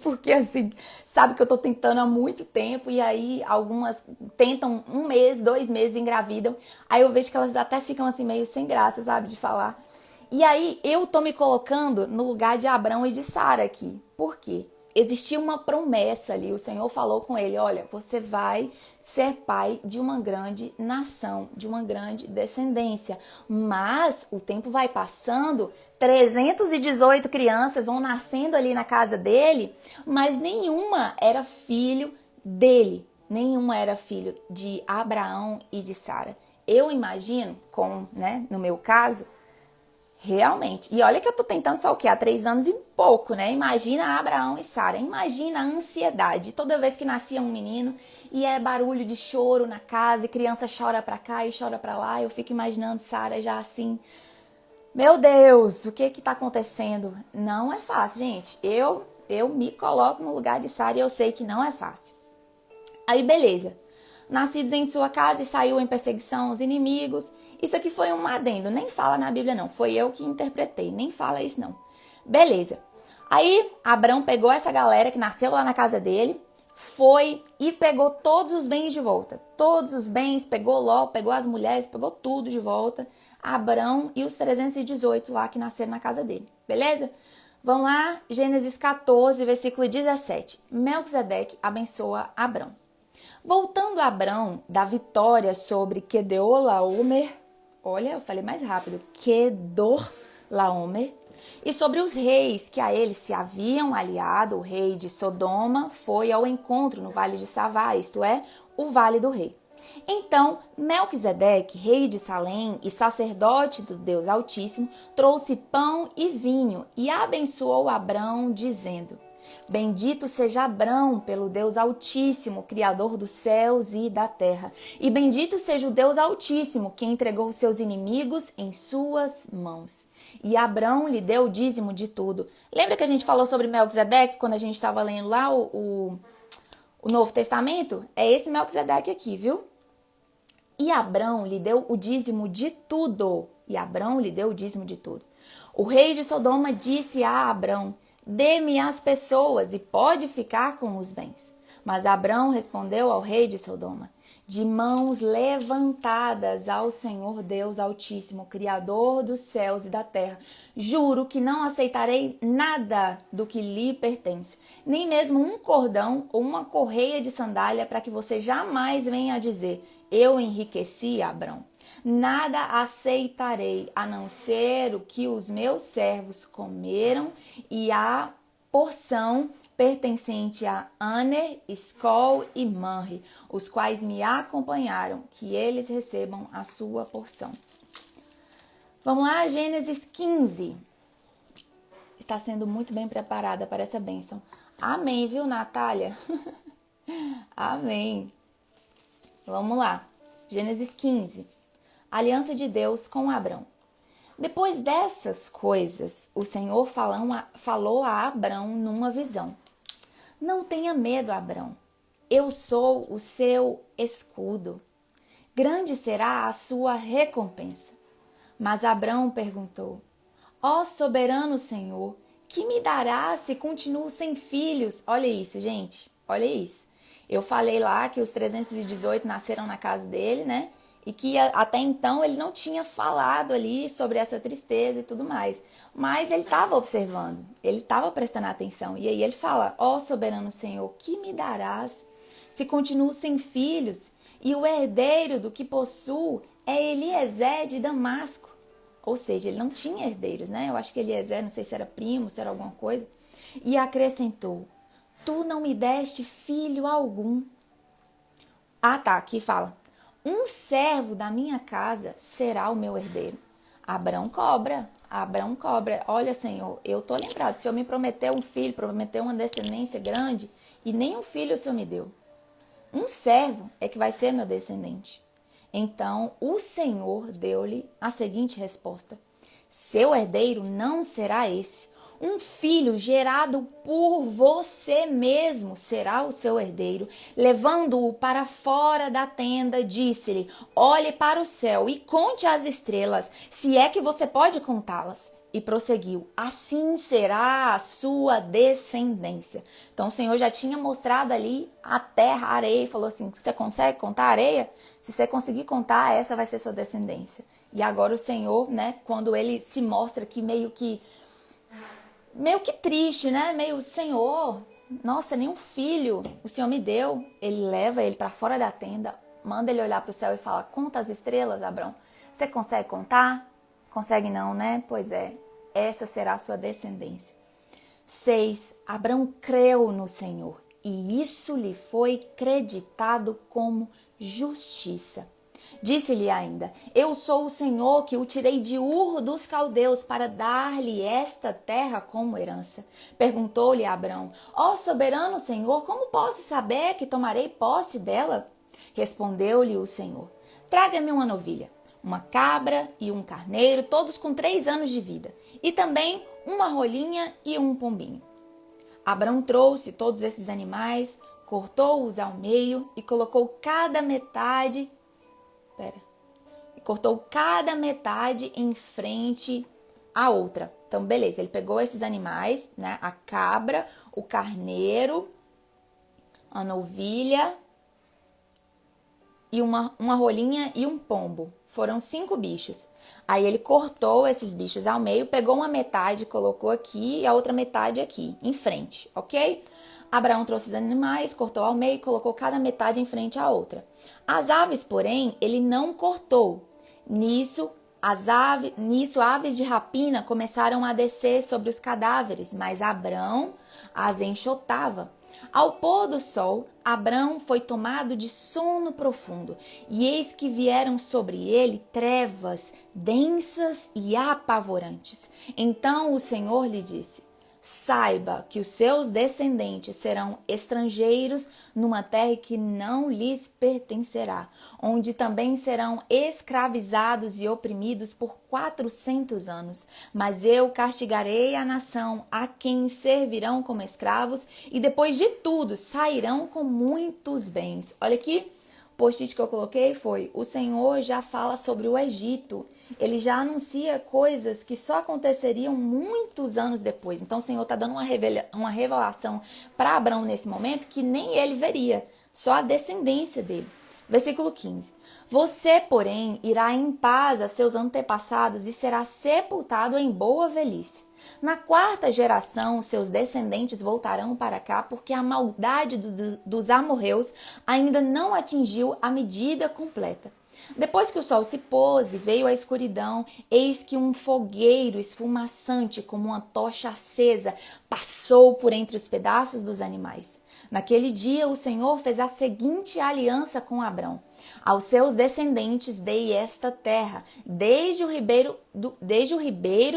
Porque assim, sabe que eu tô tentando há muito tempo. E aí algumas tentam 1 mês, 2 meses, engravidam. Aí eu vejo que elas até ficam assim meio sem graça, sabe, de falar. E aí eu tô me colocando no lugar de Abrão e de Sara aqui. Por quê? Existia uma promessa ali, o Senhor falou com ele, olha, você vai ser pai de uma grande nação, de uma grande descendência, mas o tempo vai passando, 318 crianças vão nascendo ali na casa dele, mas nenhuma era filho dele, nenhuma era filho de Abraão e de Sara. Eu imagino, no meu caso, realmente. E olha que eu tô tentando só o quê? Há 3 anos e pouco, né? Imagina Abraão e Sara. Imagina a ansiedade. Toda vez que nascia um menino e é barulho de choro na casa e criança chora pra cá e chora pra lá. Eu fico imaginando Sara já assim. Meu Deus, o que tá acontecendo? Não é fácil, gente. Eu me coloco no lugar de Sara e eu sei que não é fácil. Aí, beleza. Nascidos em sua casa e saiu em perseguição aos inimigos. Isso aqui foi um adendo, nem fala na Bíblia não, foi eu que interpretei, nem fala isso não. Beleza. Aí, Abrão pegou essa galera que nasceu lá na casa dele, foi e pegou todos os bens de volta. Todos os bens, pegou Ló, pegou as mulheres, pegou tudo de volta. Abrão e os 318 lá que nasceram na casa dele, beleza? Vamos lá, Gênesis 14, versículo 17. Melquisedeque abençoa Abrão. Voltando a Abrão, da vitória sobre Quedorlaomer, olha, eu falei mais rápido, Quedorlaomer, e sobre os reis que a ele se haviam aliado, o rei de Sodoma foi ao encontro no vale de Savá, isto é, o vale do rei. Então, Melquisedeque, rei de Salém e sacerdote do Deus Altíssimo, trouxe pão e vinho e abençoou Abrão, dizendo: Bendito seja Abrão pelo Deus Altíssimo, Criador dos céus e da terra. E bendito seja o Deus Altíssimo, que entregou seus inimigos em suas mãos. E Abrão lhe deu o dízimo de tudo. Lembra que a gente falou sobre Melquisedeque quando a gente estava lendo lá o Novo Testamento? É esse Melquisedeque aqui, viu? E Abrão lhe deu o dízimo de tudo. E Abrão lhe deu o dízimo de tudo. O rei de Sodoma disse a Abrão: Dê-me as pessoas e pode ficar com os bens. Mas Abrão respondeu ao rei de Sodoma: De mãos levantadas ao Senhor Deus Altíssimo, Criador dos céus e da terra, juro que não aceitarei nada do que lhe pertence, nem mesmo um cordão ou uma correia de sandália, para que você jamais venha a dizer: Eu enriqueci Abrão. Nada aceitarei, a não ser o que os meus servos comeram e a porção pertencente a Aner, Escol e Manre, os quais me acompanharam, que eles recebam a sua porção. Vamos lá, Gênesis 15. Está sendo muito bem preparada para essa bênção. Amém, viu, Natália? Amém. Vamos lá, Gênesis 15. Aliança de Deus com Abrão. Depois dessas coisas, o Senhor falou a Abrão numa visão. Não tenha medo, Abrão. Eu sou o seu escudo. Grande será a sua recompensa. Mas Abrão perguntou: Ó soberano Senhor, que me dará se continuo sem filhos? Olha isso, gente. Olha isso. Eu falei lá que os 318 nasceram na casa dele, né? E que até então ele não tinha falado ali sobre essa tristeza e tudo mais. Mas ele estava observando, ele estava prestando atenção. E aí ele fala: Ó soberano Senhor, que me darás se continuo sem filhos? E o herdeiro do que possuo é Eliezer de Damasco. Ou seja, ele não tinha herdeiros, né? Eu acho que Eliezer, não sei se era primo, se era alguma coisa. E acrescentou: Tu não me deste filho algum. Ah, tá, aqui fala: Um servo da minha casa será o meu herdeiro. Abrão cobra. Olha, Senhor, eu tô lembrado. O Senhor me prometeu um filho, prometeu uma descendência grande, e nem um filho o Senhor me deu. Um servo é que vai ser meu descendente. Então o Senhor deu-lhe a seguinte resposta: Seu herdeiro não será esse. Um filho gerado por você mesmo será o seu herdeiro. Levando-o para fora da tenda, disse-lhe: Olhe para o céu e conte as estrelas, se é que você pode contá-las. E prosseguiu: Assim será a sua descendência. Então o Senhor já tinha mostrado ali a terra, a areia, e falou assim: Você consegue contar a areia? Se você conseguir contar, essa vai ser sua descendência. E agora o Senhor, né, quando ele se mostra aqui meio que triste, né? Meio: Senhor, nossa, nenhum filho o Senhor me deu. Ele leva ele para fora da tenda, manda ele olhar para o céu e fala: Conta as estrelas, Abrão. Você consegue contar? Consegue não, né? Pois é, essa será a sua descendência. 6. Abrão creu no Senhor e isso lhe foi creditado como justiça. Disse-lhe ainda: Eu sou o Senhor que o tirei de Ur dos Caldeus para dar-lhe esta terra como herança. Perguntou-lhe Abrão: Ó soberano Senhor, como posso saber que tomarei posse dela? Respondeu-lhe o Senhor: Traga-me uma novilha, uma cabra e um carneiro, todos com 3 anos de vida, e também uma rolinha e um pombinho. Abrão trouxe todos esses animais, cortou-os ao meio e colocou cada metade em frente à outra. Então, beleza, ele pegou esses animais, né? A cabra, o carneiro, a novilha e uma rolinha e um pombo. Foram 5 bichos. Aí ele cortou esses bichos ao meio, pegou uma metade, colocou aqui e a outra metade aqui, em frente, ok? Abraão trouxe os animais, cortou ao meio e colocou cada metade em frente à outra. As aves, porém, ele não cortou. Nisso, aves de rapina começaram a descer sobre os cadáveres, mas Abrão as enxotava. Ao pôr do sol, Abrão foi tomado de sono profundo, e eis que vieram sobre ele trevas densas e apavorantes. Então o Senhor lhe disse: Saiba que os seus descendentes serão estrangeiros numa terra que não lhes pertencerá, onde também serão escravizados e oprimidos por 400 anos. Mas eu castigarei a nação a quem servirão como escravos e depois de tudo sairão com muitos bens. Olha aqui. O post-it que eu coloquei foi: o Senhor já fala sobre o Egito. Ele já anuncia coisas que só aconteceriam muitos anos depois. Então o Senhor está dando uma revelação para Abrão nesse momento que nem ele veria, só a descendência dele. Versículo 15. Você, porém, irá em paz a seus antepassados e será sepultado em boa velhice. Na 4ª geração, seus descendentes voltarão para cá, porque a maldade dos amorreus ainda não atingiu a medida completa. Depois que o sol se pôs e veio a escuridão, eis que um fogueiro esfumaçante, como uma tocha acesa, passou por entre os pedaços dos animais. Naquele dia, o Senhor fez a seguinte aliança com Abrão: aos seus descendentes dei esta terra, desde o ribeiro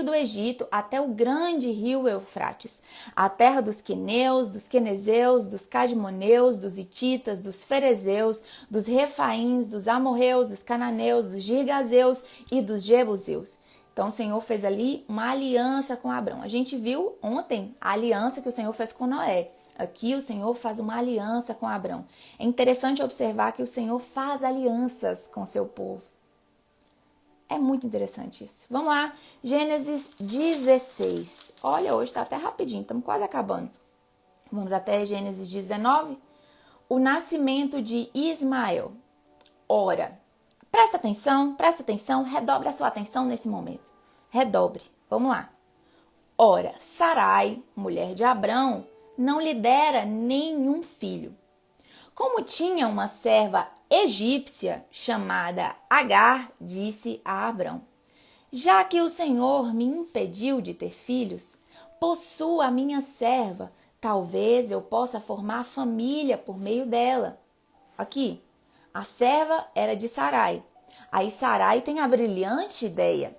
do Egito até o grande rio Eufrates, a terra dos queneus, dos quenezeus, dos cadmoneus, dos hititas, dos ferezeus, dos refaíns, dos amorreus, dos cananeus, dos girgazeus e dos jebuseus. Então o Senhor fez ali uma aliança com Abrão. A gente viu ontem a aliança que o Senhor fez com Noé. Aqui o Senhor faz uma aliança com Abrão. É interessante observar que o Senhor faz alianças com seu povo. É muito interessante isso. Vamos lá, Gênesis 16. Olha, hoje está até rapidinho, estamos quase acabando. Vamos até Gênesis 19. O nascimento de Ismael. Ora, presta atenção, redobre a sua atenção nesse momento. Redobre, vamos lá. Ora, Sarai, mulher de Abrão, não lhe dera nenhum filho. Como tinha uma serva egípcia chamada Agar, disse a Abrão: já que o Senhor me impediu de ter filhos, possua a minha serva, talvez eu possa formar família por meio dela. Aqui, a serva era de Sarai. Aí Sarai tem a brilhante ideia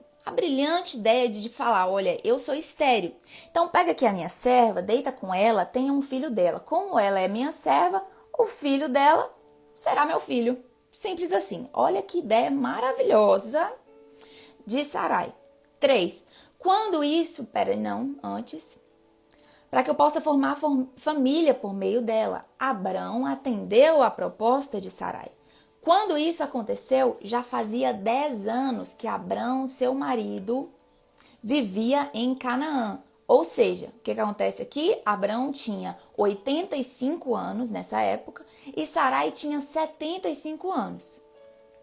de falar, olha, eu sou estéril. Então pega aqui a minha serva, deita com ela, tenha um filho dela. Como ela é minha serva, o filho dela será meu filho. Simples assim. Olha que ideia maravilhosa de Sarai. 3. Quando isso... antes. Para que eu possa formar família por meio dela. Abrão atendeu a proposta de Sarai. Quando isso aconteceu, já fazia 10 anos que Abrão, seu marido, vivia em Canaã. Ou seja, o que acontece aqui? Abrão tinha 85 anos nessa época e Sarai tinha 75 anos.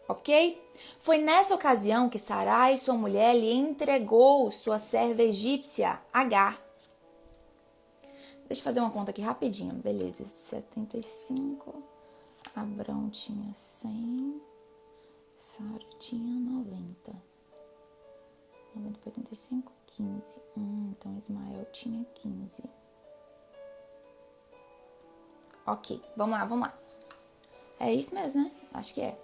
Ok? Foi nessa ocasião que Sarai, sua mulher, lhe entregou sua serva egípcia, Agar. Deixa eu fazer uma conta aqui rapidinho. Beleza, 75, Abrão tinha 100, Sara tinha 90. 90 para 85, 15. Então Ismael tinha 15. Ok, vamos lá. É isso mesmo, né? Acho que é.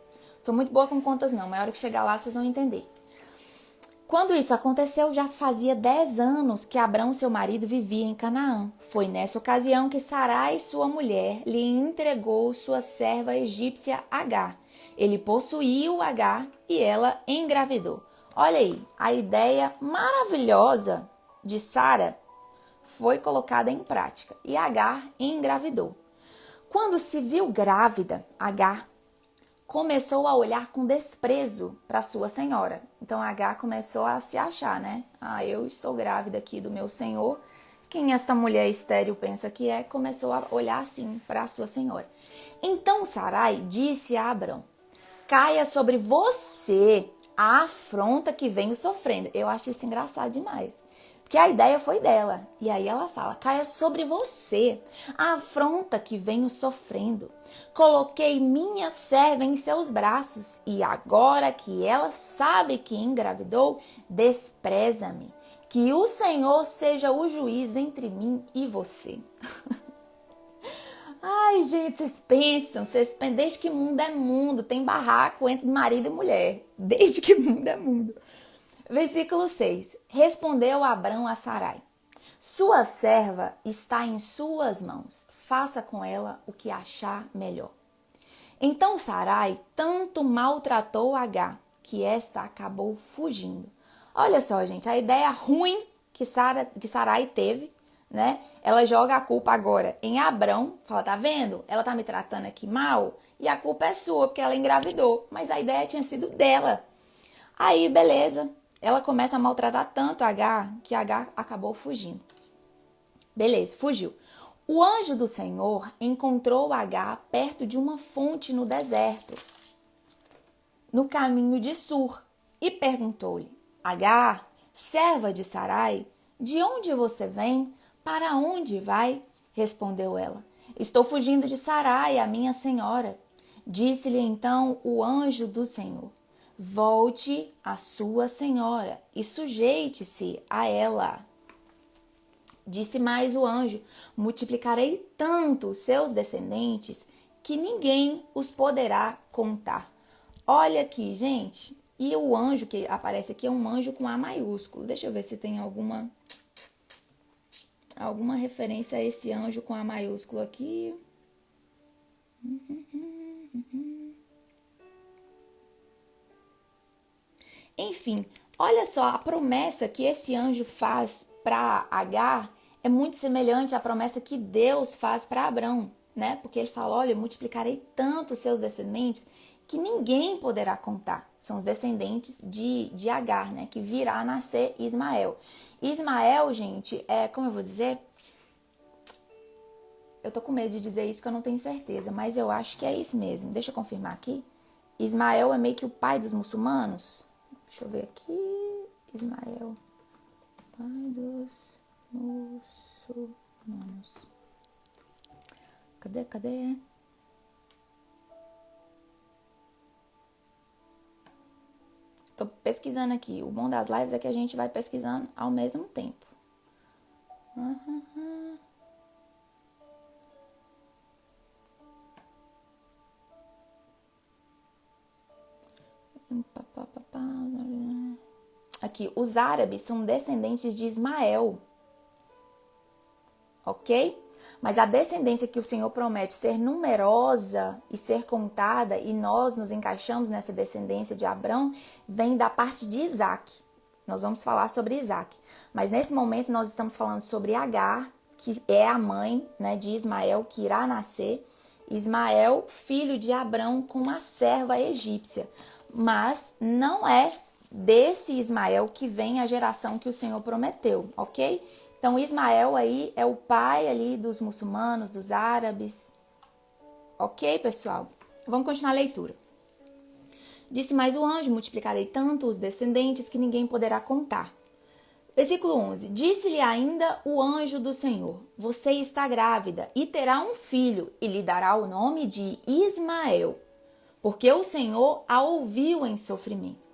Sou muito boa com contas não, mas a hora que chegar lá vocês vão entender. Quando isso aconteceu, já fazia 10 anos que Abrão, seu marido, vivia em Canaã. Foi nessa ocasião que Sarai, sua mulher, lhe entregou sua serva egípcia Agar. Ele possuiu Agar e ela engravidou. Olha aí, a ideia maravilhosa de Sara foi colocada em prática e Agar engravidou. Quando se viu grávida, Agar começou a olhar com desprezo para sua senhora. Então Agar começou a se achar, né? Eu estou grávida aqui do meu senhor. Quem esta mulher estéril pensa que é, começou a olhar assim para sua senhora. Então Sarai disse a Abrão: caia sobre você a afronta que venho sofrendo. Eu acho isso engraçado demais. Porque a ideia foi dela. E aí ela fala: caia sobre você a afronta que venho sofrendo. Coloquei minha serva em seus braços e agora que ela sabe que engravidou, despreza-me. Que o Senhor seja o juiz entre mim e você. Ai, gente, vocês pensam, desde que mundo é mundo, tem barraco entre marido e mulher. Desde que mundo é mundo. Versículo 6. Respondeu Abrão a Sarai: sua serva está em suas mãos. Faça com ela o que achar melhor. Então Sarai tanto maltratou Agar que esta acabou fugindo. Olha só, gente, a ideia ruim que Sarai teve, né? Ela joga a culpa agora em Abrão. Fala, tá vendo? Ela tá me tratando aqui mal e a culpa é sua porque ela engravidou. Mas a ideia tinha sido dela. Aí, beleza. Ela começa a maltratar tanto Agar que Agar acabou fugindo. Beleza, fugiu. O anjo do Senhor encontrou Agar perto de uma fonte no deserto, no caminho de Sur, e perguntou-lhe: Agar, serva de Sarai, de onde você vem? Para onde vai? Respondeu ela: estou fugindo de Sarai, a minha senhora. Disse-lhe então o anjo do Senhor: volte à sua senhora e sujeite-se a ela. Disse mais o anjo: multiplicarei tanto os seus descendentes que ninguém os poderá contar. Olha aqui, gente. E o anjo que aparece aqui é um anjo com A maiúsculo. Deixa eu ver se tem alguma referência a esse anjo com A maiúsculo aqui. Enfim, Olha só, a promessa que esse anjo faz para Agar é muito semelhante à promessa que Deus faz para Abrão, né? Porque ele fala, olha, eu multiplicarei tanto os seus descendentes que ninguém poderá contar. São os descendentes de Agar, né? Que virá a nascer Ismael. Ismael, gente, como eu vou dizer? Eu tô com medo de dizer isso porque eu não tenho certeza, mas eu acho que é isso mesmo. Deixa eu confirmar aqui. Ismael é meio que o pai dos muçulmanos. Deixa eu ver aqui. Ismael, pai dos muçulmanos. Cadê? Tô pesquisando aqui. O bom das lives é que a gente vai pesquisando ao mesmo tempo. Aqui, os árabes são descendentes de Ismael. Ok? Mas a descendência que o Senhor promete ser numerosa e ser contada, e nós nos encaixamos nessa descendência de Abrão, vem da parte de Isaac. Nós vamos falar sobre Isaac. Mas nesse momento nós estamos falando sobre Agar, que é a mãe, né, de Ismael, que irá nascer. Ismael, filho de Abrão com uma serva egípcia. Mas não é desse Ismael que vem a geração que o Senhor prometeu, ok? Então, Ismael aí é o pai ali dos muçulmanos, dos árabes. Ok, pessoal? Vamos continuar a leitura. Disse mais o anjo, multiplicarei tanto os descendentes que ninguém poderá contar. Versículo 11. Disse-lhe ainda o anjo do Senhor, você está grávida e terá um filho e lhe dará o nome de Ismael, porque o Senhor a ouviu em sofrimento.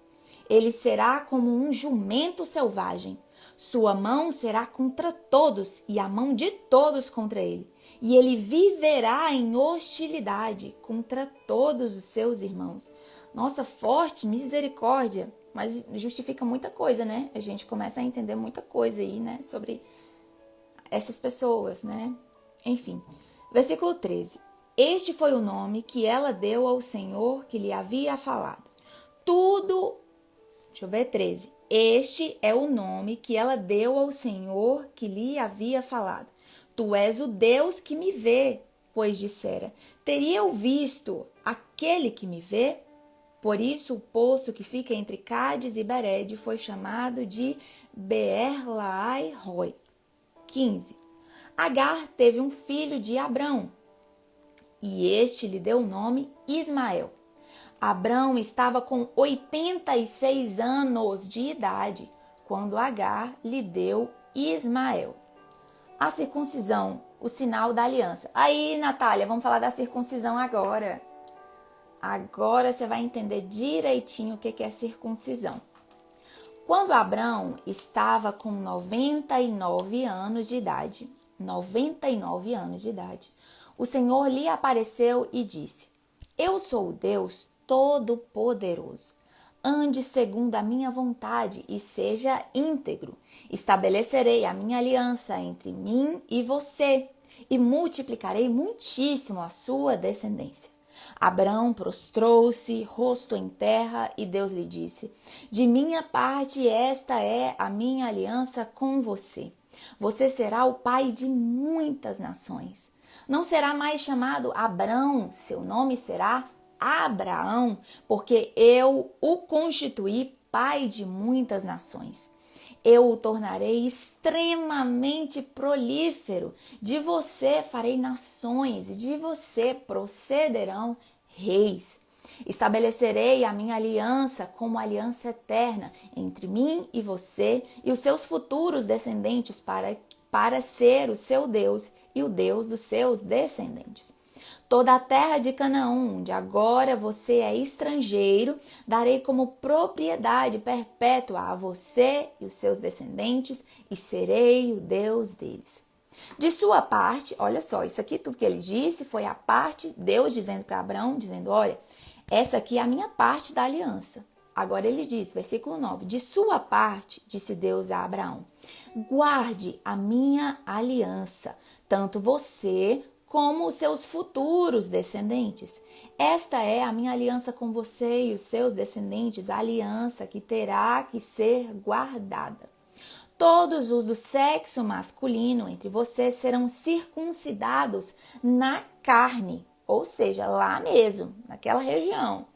Ele será como um jumento selvagem. Sua mão será contra todos e a mão de todos contra ele. E ele viverá em hostilidade contra todos os seus irmãos. Nossa, forte misericórdia. Mas justifica muita coisa, né? A gente começa a entender muita coisa aí, né? Sobre essas pessoas, né? Enfim. Versículo 13. Este foi o nome que ela deu ao Senhor que lhe havia falado. Deixa eu ver, 13. Este é o nome que ela deu ao Senhor que lhe havia falado. Tu és o Deus que me vê, pois dissera, teria eu visto aquele que me vê? Por isso o poço que fica entre Cádiz e Bered foi chamado de Beer-Lahai-Roi. 15. Agar teve um filho de Abrão, e este lhe deu o nome Ismael. Abrão estava com 86 anos de idade quando Agar lhe deu Ismael. A circuncisão, o sinal da aliança. Aí, Natália, vamos falar da circuncisão agora. Agora você vai entender direitinho o que é circuncisão. Quando Abrão estava com 99 anos de idade, o Senhor lhe apareceu e disse, eu sou o Deus Todo-Poderoso. Ande segundo a minha vontade e seja íntegro. Estabelecerei a minha aliança entre mim e você e multiplicarei muitíssimo a sua descendência. Abrão prostrou-se, rosto em terra, e Deus lhe disse, de minha parte esta é a minha aliança com você. Você será o pai de muitas nações. Não será mais chamado Abrão, seu nome será Abraão, porque eu o constituí pai de muitas nações. Eu o tornarei extremamente prolífero. De você farei nações e de você procederão reis. Estabelecerei a minha aliança como aliança eterna entre mim e você e os seus futuros descendentes para ser o seu Deus e o Deus dos seus descendentes. Toda a terra de Canaã, onde agora você é estrangeiro, darei como propriedade perpétua a você e os seus descendentes, e serei o Deus deles. De sua parte, olha só, isso aqui tudo que ele disse foi a parte, Deus dizendo para Abraão, dizendo, olha, essa aqui é a minha parte da aliança. Agora ele diz, versículo 9, de sua parte, disse Deus a Abraão, guarde a minha aliança, tanto você como os seus futuros descendentes. Esta é a minha aliança com você e os seus descendentes, a aliança que terá que ser guardada. Todos os do sexo masculino entre vocês serão circuncidados na carne, ou seja, lá mesmo, naquela região.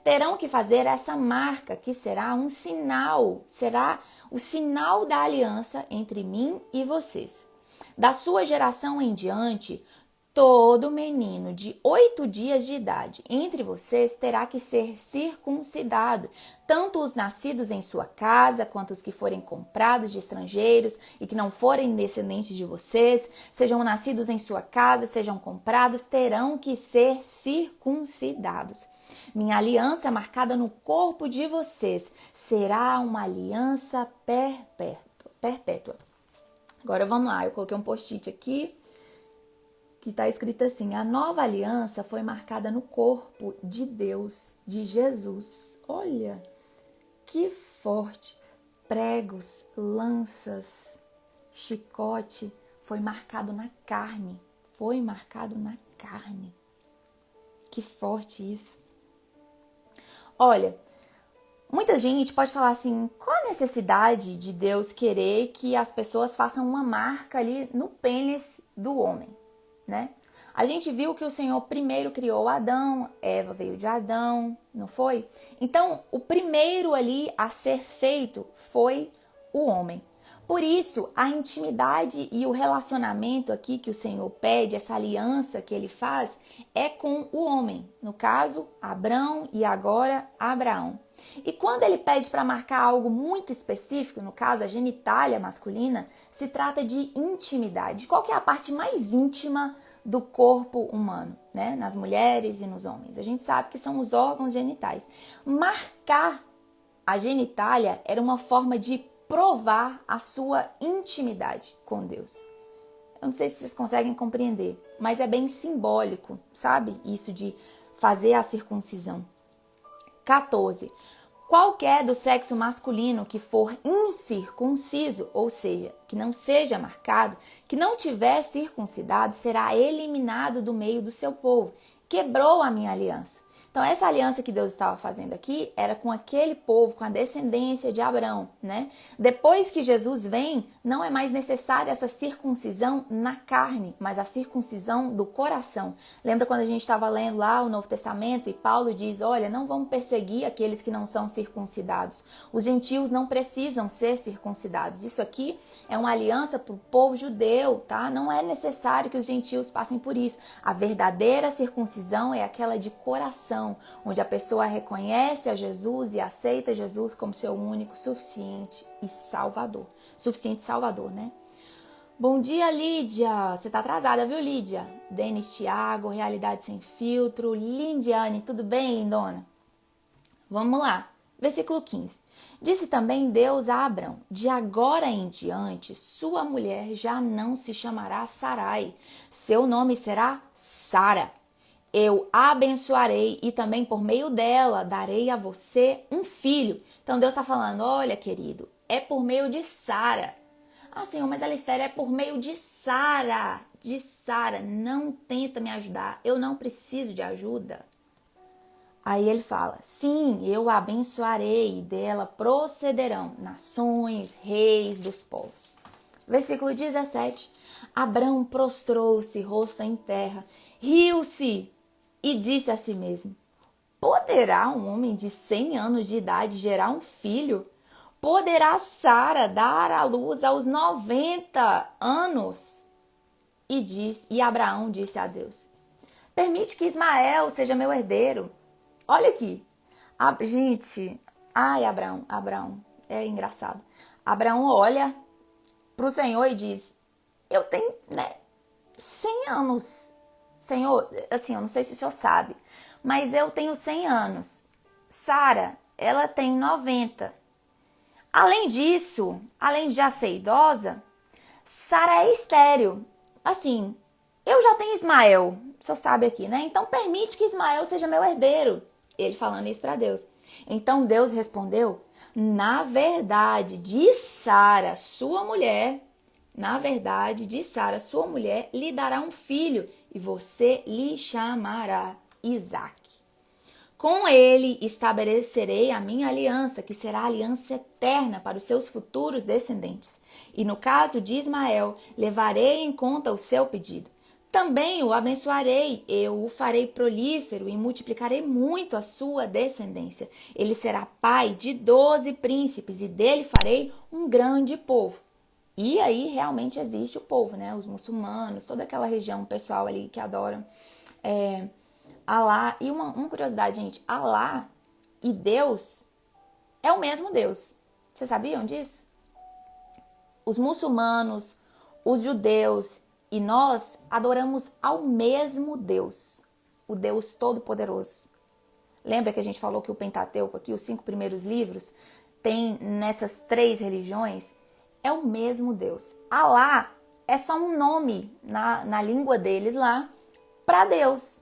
Terão que fazer essa marca, que será um sinal, será o sinal da aliança entre mim e vocês. Da sua geração em diante, todo menino de 8 dias de idade entre vocês terá que ser circuncidado, tanto os nascidos em sua casa, quanto os que forem comprados de estrangeiros e que não forem descendentes de vocês, sejam nascidos em sua casa, sejam comprados, terão que ser circuncidados. Minha aliança marcada no corpo de vocês será uma aliança perpétua. Agora vamos lá, eu coloquei um post-it aqui que está escrito assim: a nova aliança foi marcada no corpo de Deus, de Jesus. Olha, que forte! Pregos, lanças, chicote, foi marcado na carne. Foi marcado na carne. Que forte isso! Olha, muita gente pode falar assim, qual a necessidade de Deus querer que as pessoas façam uma marca ali no pênis do homem, né? A gente viu que o Senhor primeiro criou Adão, Eva veio de Adão, não foi? Então, o primeiro ali a ser feito foi o homem. Por isso, a intimidade e o relacionamento aqui que o Senhor pede, essa aliança que ele faz, é com o homem. No caso, Abrão e agora Abraão. E quando ele pede para marcar algo muito específico, no caso a genitália masculina, se trata de intimidade. Qual que é a parte mais íntima do corpo humano, né? Nas mulheres e nos homens? A gente sabe que são os órgãos genitais. Marcar a genitália era uma forma de provar a sua intimidade com Deus. Eu não sei se vocês conseguem compreender, mas é bem simbólico, sabe? Isso de fazer a circuncisão. 14. Qualquer do sexo masculino que for incircunciso, ou seja, que não seja marcado, que não tiver circuncidado, será eliminado do meio do seu povo. Quebrou a minha aliança. Então, essa aliança que Deus estava fazendo aqui era com aquele povo, com a descendência de Abraão, né? Depois que Jesus vem, não é mais necessária essa circuncisão na carne, mas a circuncisão do coração. Lembra quando a gente estava lendo lá o Novo Testamento e Paulo diz, olha, não vamos perseguir aqueles que não são circuncidados. Os gentios não precisam ser circuncidados. Isso aqui é uma aliança para o povo judeu, tá? Não é necessário que os gentios passem por isso. A verdadeira circuncisão é aquela de coração, onde a pessoa reconhece a Jesus e aceita Jesus como seu único, suficiente e salvador. Suficiente salvador, né? Bom dia, Lídia. Você tá atrasada, viu, Lídia? Denis Thiago, Realidade Sem Filtro. Lindiane, tudo bem, lindona? Vamos lá. Versículo 15. Disse também Deus a Abrão, de agora em diante, sua mulher já não se chamará Sarai. Seu nome será Sara. Eu a abençoarei e também por meio dela darei a você um filho. Então Deus está falando, olha querido, é por meio de Sara. Ah, Senhor, mas Alistair, é por meio de Sara. De Sara, não tenta me ajudar, eu não preciso de ajuda. Aí ele fala, sim, eu a abençoarei e dela procederão nações, reis dos povos. Versículo 17, Abrão prostrou-se, rosto em terra, riu-se e disse a si mesmo, poderá um homem de 100 anos de idade gerar um filho? Poderá Sara dar à luz aos 90 anos? E Abraão disse a Deus, permite que Ismael seja meu herdeiro. Olha aqui, gente, Abraão, é engraçado. Abraão olha para o Senhor e diz, eu tenho 100 anos. Senhor, assim, eu não sei se o senhor sabe, mas eu tenho 100 anos. Sara, ela tem 90. Além disso, além de já ser idosa, Sara é estéril. Assim, eu já tenho Ismael, o senhor sabe aqui, né? Então permite que Ismael seja meu herdeiro. Ele falando isso para Deus. Então Deus respondeu, na verdade, de Sara, sua mulher, lhe dará um filho e você lhe chamará Isaque. Com ele estabelecerei a minha aliança, que será aliança eterna para os seus futuros descendentes. E no caso de Ismael, levarei em conta o seu pedido. Também o abençoarei, eu o farei prolífero e multiplicarei muito a sua descendência. Ele será pai de 12 príncipes e dele farei um grande povo. E aí realmente existe o povo, né? Os muçulmanos, toda aquela região, o pessoal ali que adoram Alá. E uma curiosidade, gente, Alá e Deus é o mesmo Deus. Vocês sabiam disso? Os muçulmanos, os judeus e nós adoramos ao mesmo Deus, o Deus Todo-Poderoso. Lembra que a gente falou que o Pentateuco aqui, os 5 primeiros livros, tem nessas 3 religiões? É o mesmo Deus. Alá é só um nome na língua deles lá para Deus.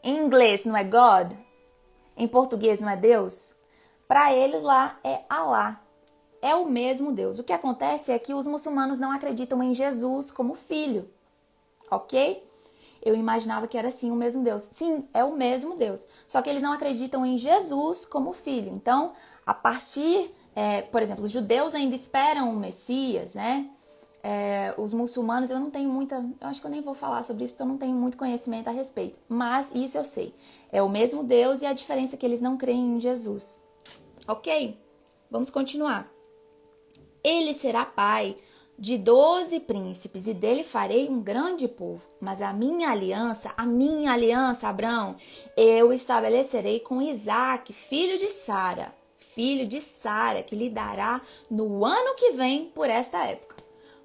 Em inglês não é God? Em português não é Deus? Para eles lá é Alá. É o mesmo Deus. O que acontece é que os muçulmanos não acreditam em Jesus como filho. Ok? Eu imaginava que era sim o mesmo Deus. Sim, é o mesmo Deus. Só que eles não acreditam em Jesus como filho. Então, a partir, por exemplo, os judeus ainda esperam o Messias, né? Os muçulmanos, eu acho que eu nem vou falar sobre isso porque eu não tenho muito conhecimento a respeito. Mas isso eu sei. É o mesmo Deus e a diferença é que eles não creem em Jesus. Ok? Vamos continuar. Ele será pai de 12 príncipes, e dele farei um grande povo. Mas a minha aliança, Abraão, eu estabelecerei com Isaque, filho de Sara, que lhe dará no ano que vem por esta época.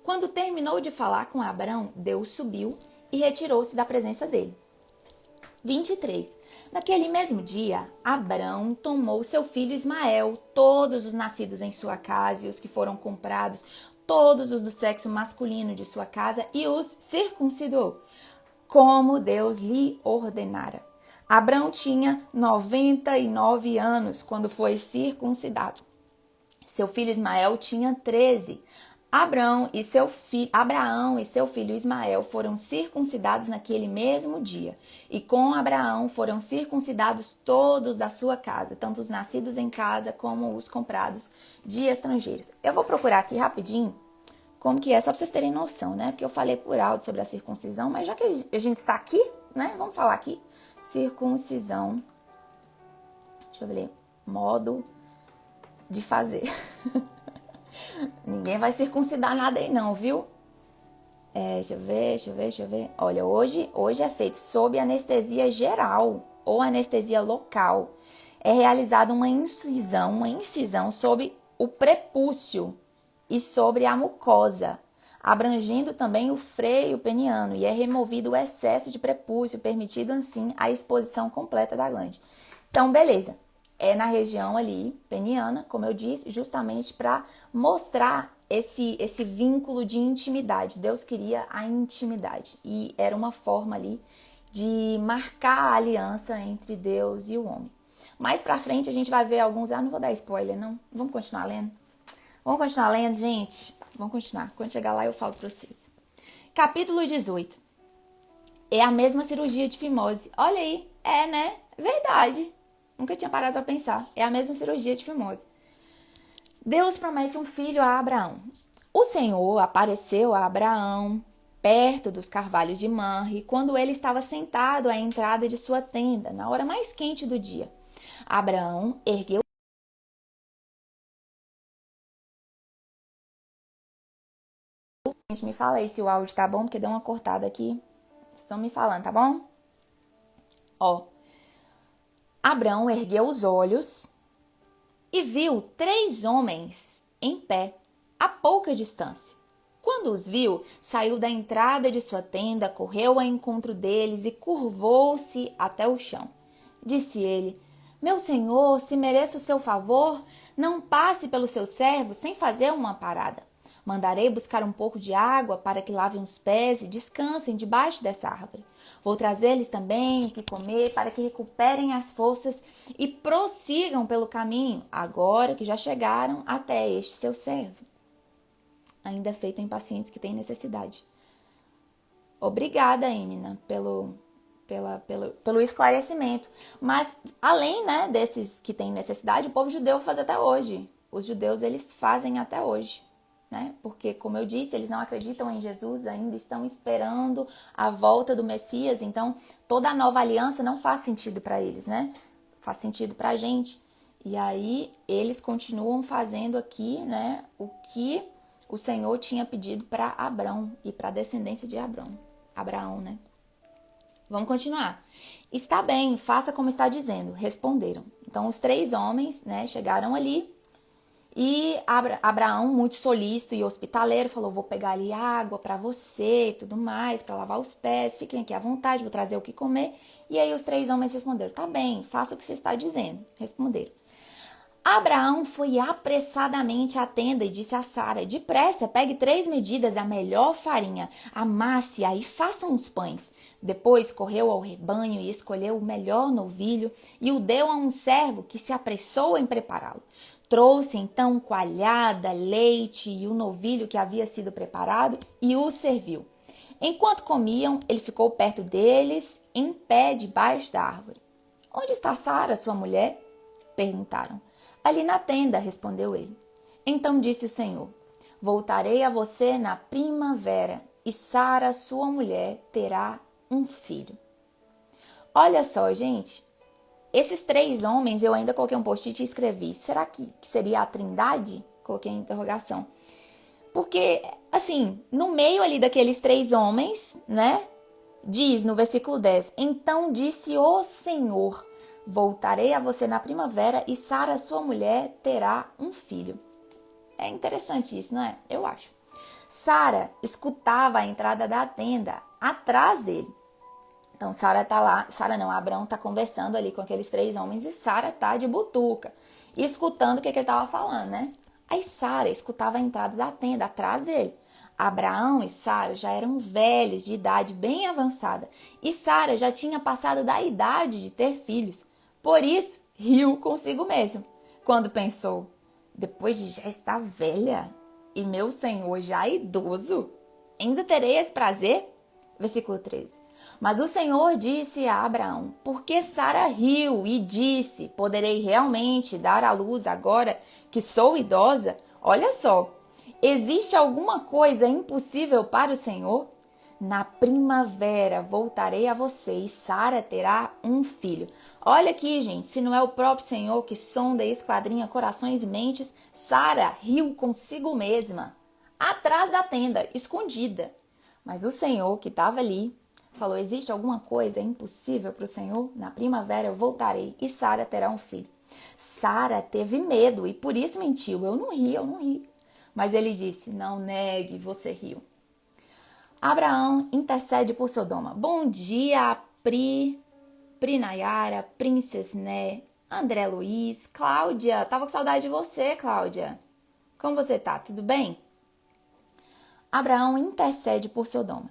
Quando terminou de falar com Abraão, Deus subiu e retirou-se da presença dele. 23. Naquele mesmo dia, Abrão tomou seu filho Ismael, todos os nascidos em sua casa e os que foram comprados, todos os do sexo masculino de sua casa, e os circuncidou, como Deus lhe ordenara. Abrão tinha 99 anos quando foi circuncidado. Seu filho Ismael tinha 13. Abraão e seu filho Ismael foram circuncidados naquele mesmo dia. E com Abraão foram circuncidados todos da sua casa, tanto os nascidos em casa como os comprados de estrangeiros. Eu vou procurar aqui rapidinho como que é, só para vocês terem noção, né? Porque eu falei por alto sobre a circuncisão, mas já que a gente está aqui, né? Vamos falar aqui. Circuncisão. Deixa eu ver. Modo de fazer. Ninguém vai circuncidar nada aí não, viu? Deixa eu ver. Olha, hoje é feito sob anestesia geral ou anestesia local. É realizada uma incisão sobre o prepúcio e sobre a mucosa, abrangendo também o freio peniano, e é removido o excesso de prepúcio, permitido assim a exposição completa da glande. Então, beleza. É na região ali, peniana, como eu disse, justamente para mostrar esse vínculo de intimidade. Deus queria a intimidade e era uma forma ali de marcar a aliança entre Deus e o homem. Mais pra frente a gente vai ver alguns... não vou dar spoiler, não. Vamos continuar lendo? Vamos continuar lendo, gente? Vamos continuar. Quando chegar lá eu falo pra vocês. Capítulo 18. É a mesma cirurgia de fimose. Olha aí. Né? Verdade. Nunca tinha parado para pensar. É a mesma cirurgia de fimose. Deus promete um filho a Abraão. O Senhor apareceu a Abraão perto dos carvalhos de Manre, quando ele estava sentado à entrada de sua tenda, na hora mais quente do dia. Abraão ergueu... Gente, me fala aí se o áudio tá bom, porque deu uma cortada aqui. Vocês estão me falando, tá bom? Abraão ergueu os olhos e viu 3 homens em pé, a pouca distância. Quando os viu, saiu da entrada de sua tenda, correu ao encontro deles e curvou-se até o chão. Disse ele: Meu senhor, se mereço o seu favor, não passe pelo seu servo sem fazer uma parada. Mandarei buscar um pouco de água para que lavem os pés e descansem debaixo dessa árvore. Vou trazer-lhes também o que comer para que recuperem as forças e prossigam pelo caminho, agora que já chegaram até este seu servo. Ainda é feito em pacientes que têm necessidade. Obrigada, Emina, pelo esclarecimento. Mas, além, né, desses que têm necessidade, o povo judeu faz até hoje. Os judeus, eles fazem até hoje, né? Porque, como eu disse, eles não acreditam em Jesus, ainda estão esperando a volta do Messias. Então, toda a nova aliança não faz sentido para eles, né? Faz sentido para a gente. E aí, eles continuam fazendo aqui, né, o que o Senhor tinha pedido para Abrão e para a descendência de Abraão, né? Vamos continuar. Está bem, faça como está dizendo, responderam. Então, os 3 homens, né, chegaram ali e Abraão, muito solícito e hospitaleiro, falou, vou pegar ali água para você e tudo mais, para lavar os pés, fiquem aqui à vontade, vou trazer o que comer. E aí os 3 homens responderam, tá bem, faça o que você está dizendo, responderam. Abraão foi apressadamente à tenda e disse a Sara, depressa, pegue 3 medidas da melhor farinha, amasse-a e faça uns pães. Depois correu ao rebanho e escolheu o melhor novilho e o deu a um servo que se apressou em prepará-lo. Trouxe então coalhada, leite e o novilho que havia sido preparado e o serviu. Enquanto comiam, ele ficou perto deles, em pé debaixo da árvore. Onde está Sara, sua mulher? Perguntaram. Ali na tenda, respondeu ele. Então disse o Senhor, voltarei a você na primavera e Sara, sua mulher, terá um filho. Olha só, gente, esses 3 homens, eu ainda coloquei um post-it e escrevi, será que seria a Trindade? Coloquei a interrogação. Porque, assim, no meio ali daqueles 3 homens, né, diz no versículo 10, então disse o Senhor, voltarei a você na primavera e Sara, sua mulher, terá um filho. É interessante isso, não é? Eu acho. Sara escutava a entrada da tenda atrás dele. Então, Sara tá lá, Abraão tá conversando ali com aqueles 3 homens e Sara tá de butuca, escutando o que ele tava falando, né? Aí Sara escutava a entrada da tenda atrás dele. Abraão e Sara já eram velhos, de idade bem avançada, e Sara já tinha passado da idade de ter filhos. Por isso, riu consigo mesmo, quando pensou, depois de já estar velha e meu senhor já idoso, ainda terei esse prazer? Versículo 13. Mas o Senhor disse a Abraão, porque Sara riu e disse, poderei realmente dar à luz agora que sou idosa? Olha só, existe alguma coisa impossível para o Senhor? Na primavera voltarei a você e Sara terá um filho. Olha aqui, gente, se não é o próprio Senhor que sonda e esquadrinha corações e mentes, Sara riu consigo mesma, atrás da tenda, escondida. Mas o Senhor que estava ali falou, existe alguma coisa impossível para o Senhor? Na primavera eu voltarei e Sara terá um filho. Sara teve medo e por isso mentiu. Eu não ri. Mas ele disse, não negue, você riu. Abraão intercede por Sodoma. Bom dia, Pri Nayara, Princess Né, André Luiz, Cláudia. Tava com saudade de você, Cláudia. Como você tá? Tudo bem? Abraão intercede por Sodoma.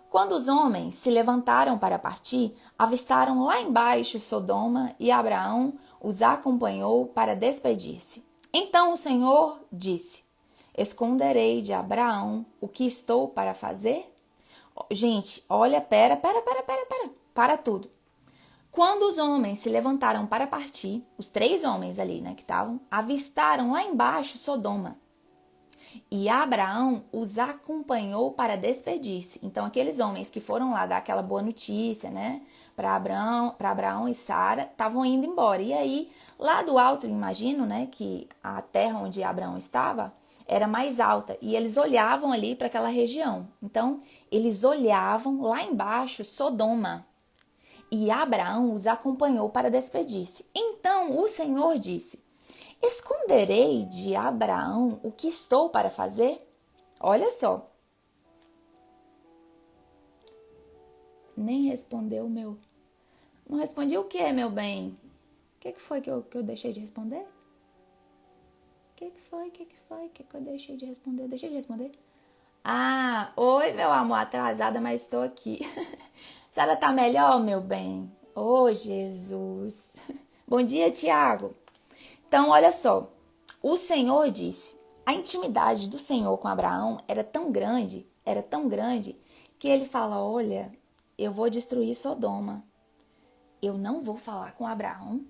Quando os homens se levantaram para partir, avistaram lá embaixo Sodoma e Abraão os acompanhou para despedir-se. Então o Senhor disse, esconderei de Abraão o que estou para fazer? Gente, olha, para tudo. Quando os homens se levantaram para partir, os 3 homens ali, né, que estavam, avistaram lá embaixo Sodoma. E Abraão os acompanhou para despedir-se. Então, aqueles homens que foram lá dar aquela boa notícia, né, para Abraão e Sara, estavam indo embora. E aí, lá do alto, eu imagino, né, que a terra onde Abraão estava era mais alta. E eles olhavam ali para aquela região. Então, eles olhavam lá embaixo Sodoma. E Abraão os acompanhou para despedir-se. Então, o Senhor disse, esconderei de Abraão o que estou para fazer? Olha só. Nem respondeu meu. Não respondi o que, meu bem? O que foi que eu deixei de responder? O que foi que eu deixei de responder? Deixei de responder? Ah, oi, meu amor, atrasada, mas estou aqui. A senhora tá melhor, meu bem? Oh, Jesus. Bom dia, Tiago. Então, olha só, o Senhor disse, a intimidade do Senhor com Abraão era tão grande, que ele fala, olha, eu vou destruir Sodoma. Eu não vou falar com Abraão.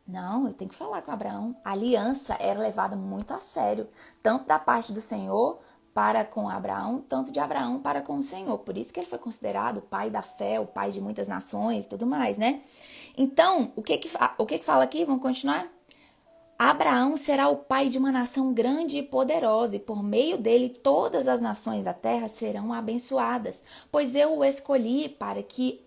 Não, eu tenho que falar com Abraão. A aliança era levada muito a sério, tanto da parte do Senhor para com Abraão, tanto de Abraão para com o Senhor. Por isso que ele foi considerado o pai da fé, o pai de muitas nações e tudo mais, né? Então, o que fala aqui? Vamos continuar? Abraão será o pai de uma nação grande e poderosa, e por meio dele todas as nações da terra serão abençoadas, pois eu o escolhi para que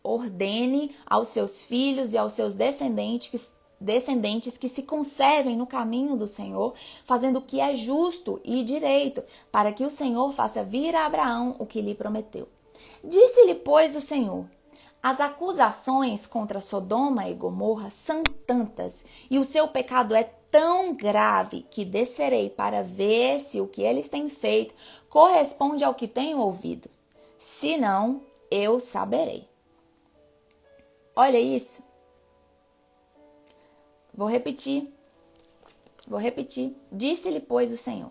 ordene aos seus filhos e aos seus descendentes que se conservem no caminho do Senhor, fazendo o que é justo e direito, para que o Senhor faça vir a Abraão o que lhe prometeu. Disse-lhe, pois, o Senhor: as acusações contra Sodoma e Gomorra são tantas, e o seu pecado é tão grave, que descerei para ver se o que eles têm feito corresponde ao que tenho ouvido. Se não, eu saberei. Olha isso. Vou repetir. Disse-lhe, pois, o Senhor: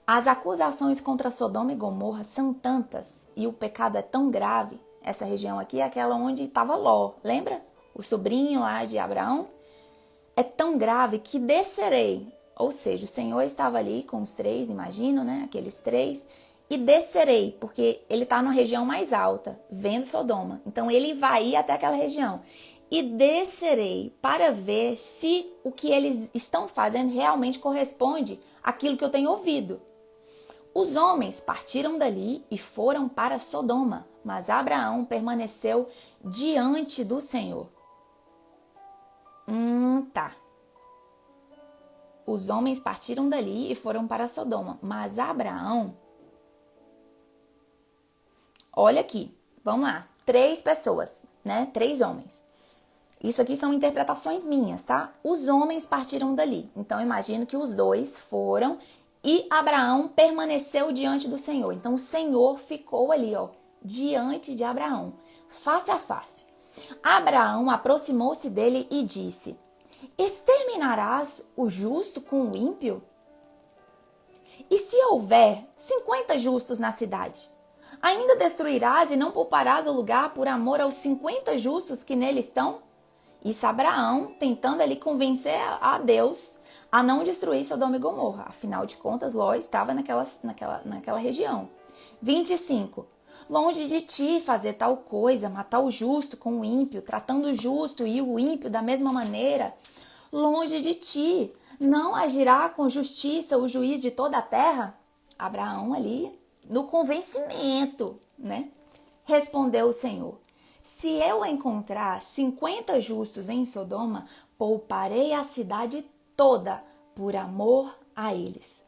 as acusações contra Sodoma e Gomorra são tantas, e o pecado é tão grave. Essa região aqui é aquela onde estava Ló, lembra? O sobrinho lá de Abraão. É tão grave que descerei. Ou seja, o Senhor estava ali com os três, imagino, né? Aqueles três. E descerei, porque ele está numa região mais alta, vendo Sodoma. Então ele vai ir até aquela região. E descerei para ver se o que eles estão fazendo realmente corresponde àquilo que eu tenho ouvido. Os homens partiram dali e foram para Sodoma, mas Abraão permaneceu diante do Senhor. Tá. Os homens partiram dali e foram para Sodoma, mas Abraão... Olha aqui, vamos lá. 3 pessoas, né? 3 homens. Isso aqui são interpretações minhas, tá? Os homens partiram dali. Então, imagino que os 2 foram e Abraão permaneceu diante do Senhor. Então, o Senhor ficou ali, ó, diante de Abraão, face a face. Abraão aproximou-se dele e disse: exterminarás o justo com o ímpio? E se houver 50 justos na cidade? Ainda destruirás e não pouparás o lugar por amor aos 50 justos que nele estão? Isso Abraão tentando ali convencer a Deus a não destruir Sodoma e Gomorra. Afinal de contas, Ló estava naquela região. 25. Longe de ti fazer tal coisa, matar o justo com o ímpio, tratando o justo e o ímpio da mesma maneira. Longe de ti, não agirá com justiça o juiz de toda a terra? Abraão ali... no convencimento, né? Respondeu o Senhor: se eu encontrar 50 justos em Sodoma, pouparei a cidade toda por amor a eles.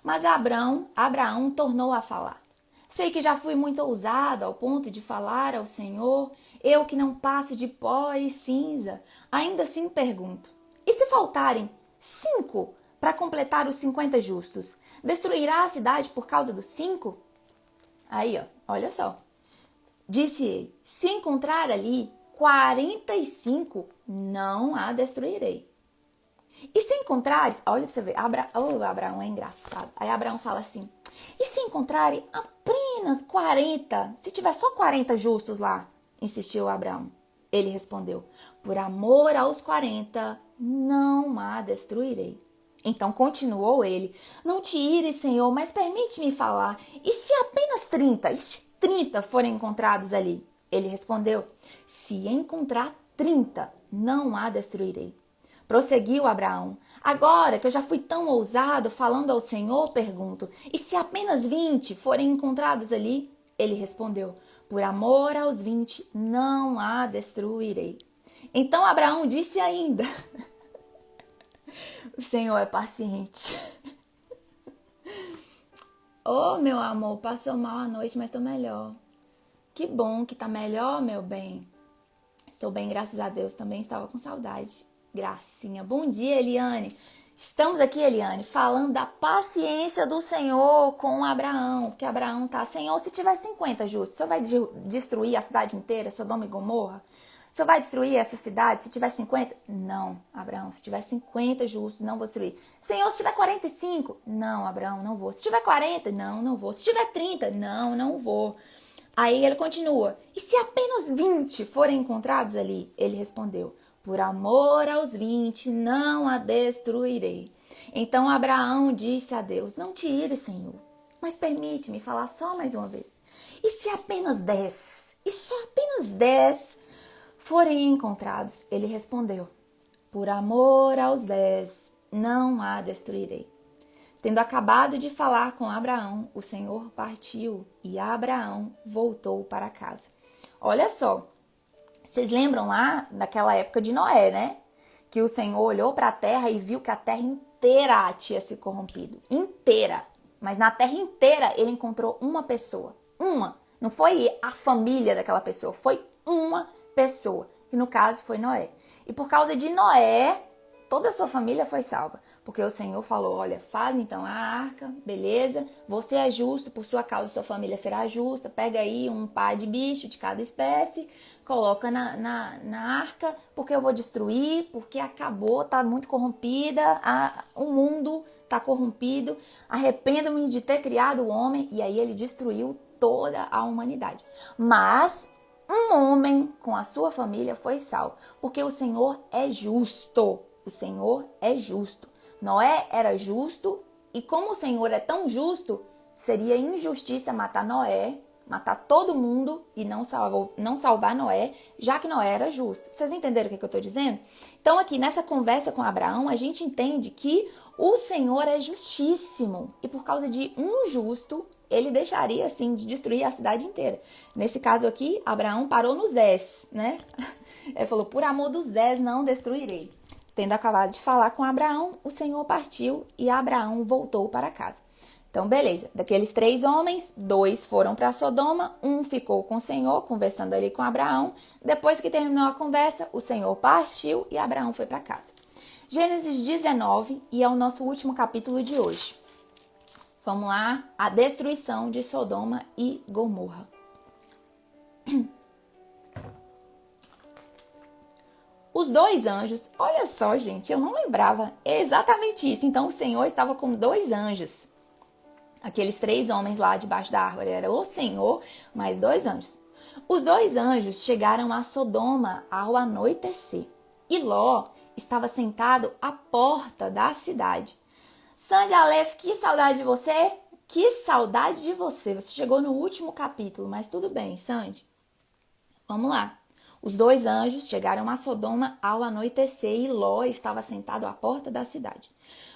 Mas Abraão tornou a falar: sei que já fui muito ousado ao ponto de falar ao Senhor, eu que não passo de pó e cinza. Ainda assim pergunto: e se faltarem 5 para completar os 50 justos? Destruirá a cidade por causa dos 5? Aí, ó, olha só. Disse ele: se encontrar ali 45, não a destruirei. E se encontrares, olha pra você ver, Abraão é engraçado. Aí Abraão fala assim: e se encontrarem apenas 40? Se tiver só 40 justos lá? Insistiu Abraão. Ele respondeu: por amor aos 40, não a destruirei. Então continuou ele: não te ires, Senhor, mas permite-me falar. E se apenas 30? E se 30 forem encontrados ali? Ele respondeu: se encontrar 30, não a destruirei. Prosseguiu Abraão: agora que eu já fui tão ousado falando ao Senhor, pergunto: e se apenas 20 forem encontrados ali? Ele respondeu: por amor aos 20, não a destruirei. Então Abraão disse ainda... O Senhor é paciente. Oh, meu amor, passou mal a noite, mas estou melhor. Que bom que tá melhor, meu bem. Estou bem, graças a Deus. Também estava com saudade. Gracinha. Bom dia, Eliane. Estamos aqui, Eliane, falando da paciência do Senhor com Abraão. Porque Abraão tá: Senhor, se tiver 50 justos, o Senhor vai destruir a cidade inteira, Sodoma e Gomorra? O Senhor vai destruir essa cidade se tiver 50? Não, Abraão, se tiver 50 justos, não vou destruir. Senhor, se tiver 45? Não, Abraão, não vou. Se tiver 40? Não, não vou. Se tiver 30? Não, não vou. Aí ele continua, e se apenas 20 forem encontrados ali? Ele respondeu, por amor aos 20 não a destruirei. Então Abraão disse a Deus, não te ires, Senhor, mas permite-me falar só mais uma vez. E se apenas 10, e só apenas 10 forem encontrados? Ele respondeu, por amor aos 10 não a destruirei. Tendo acabado de falar com Abraão, o Senhor partiu e Abraão voltou para casa. Olha só, vocês lembram lá daquela época de Noé, né? Que o Senhor olhou para a terra e viu que a terra inteira tinha se corrompido. Inteira. Mas na terra inteira ele encontrou uma pessoa. Uma. Não foi a família daquela pessoa, foi uma pessoa. Que no caso foi Noé. E por causa de Noé, toda a sua família foi salva. Porque o Senhor falou, olha, faz então a arca, beleza? Você é justo, por sua causa sua família será justa. Pega aí um par de bicho de cada espécie, coloca na arca, porque eu vou destruir, porque acabou, tá muito corrompida, o mundo tá corrompido. Arrependo-me de ter criado o homem. E aí ele destruiu toda a humanidade. Mas um homem com a sua família foi salvo, porque o Senhor é justo. O Senhor é justo. Noé era justo e como o Senhor é tão justo, seria injustiça matar Noé, matar todo mundo e não salvar Noé, já que Noé era justo. Vocês entenderam o que eu estou dizendo? Então aqui nessa conversa com Abraão, a gente entende que o Senhor é justíssimo e por causa de um justo, ele deixaria assim de destruir a cidade inteira. Nesse caso aqui, Abraão parou nos 10, né? Ele falou, por amor dos 10 não destruirei. Tendo acabado de falar com Abraão, o Senhor partiu e Abraão voltou para casa. Então, beleza. Daqueles 3 homens, 2 foram para Sodoma, 1 ficou com o Senhor, conversando ali com Abraão. Depois que terminou a conversa, o Senhor partiu e Abraão foi para casa. Gênesis 19, e é o nosso último capítulo de hoje. Vamos lá, a destruição de Sodoma e Gomorra. Os 2 anjos, olha só, gente, eu não lembrava exatamente isso. Então, o Senhor estava com 2 anjos. Aqueles 3 homens lá debaixo da árvore, era o Senhor, mais 2 anjos. Os 2 anjos chegaram a Sodoma ao anoitecer. E Ló estava sentado à porta da cidade. Sandy Aleph, que saudade de você? Que saudade de você. Você chegou no último capítulo, mas tudo bem, Sandy. Vamos lá. Os 2 anjos chegaram a Sodoma ao anoitecer e Ló estava sentado à porta da cidade.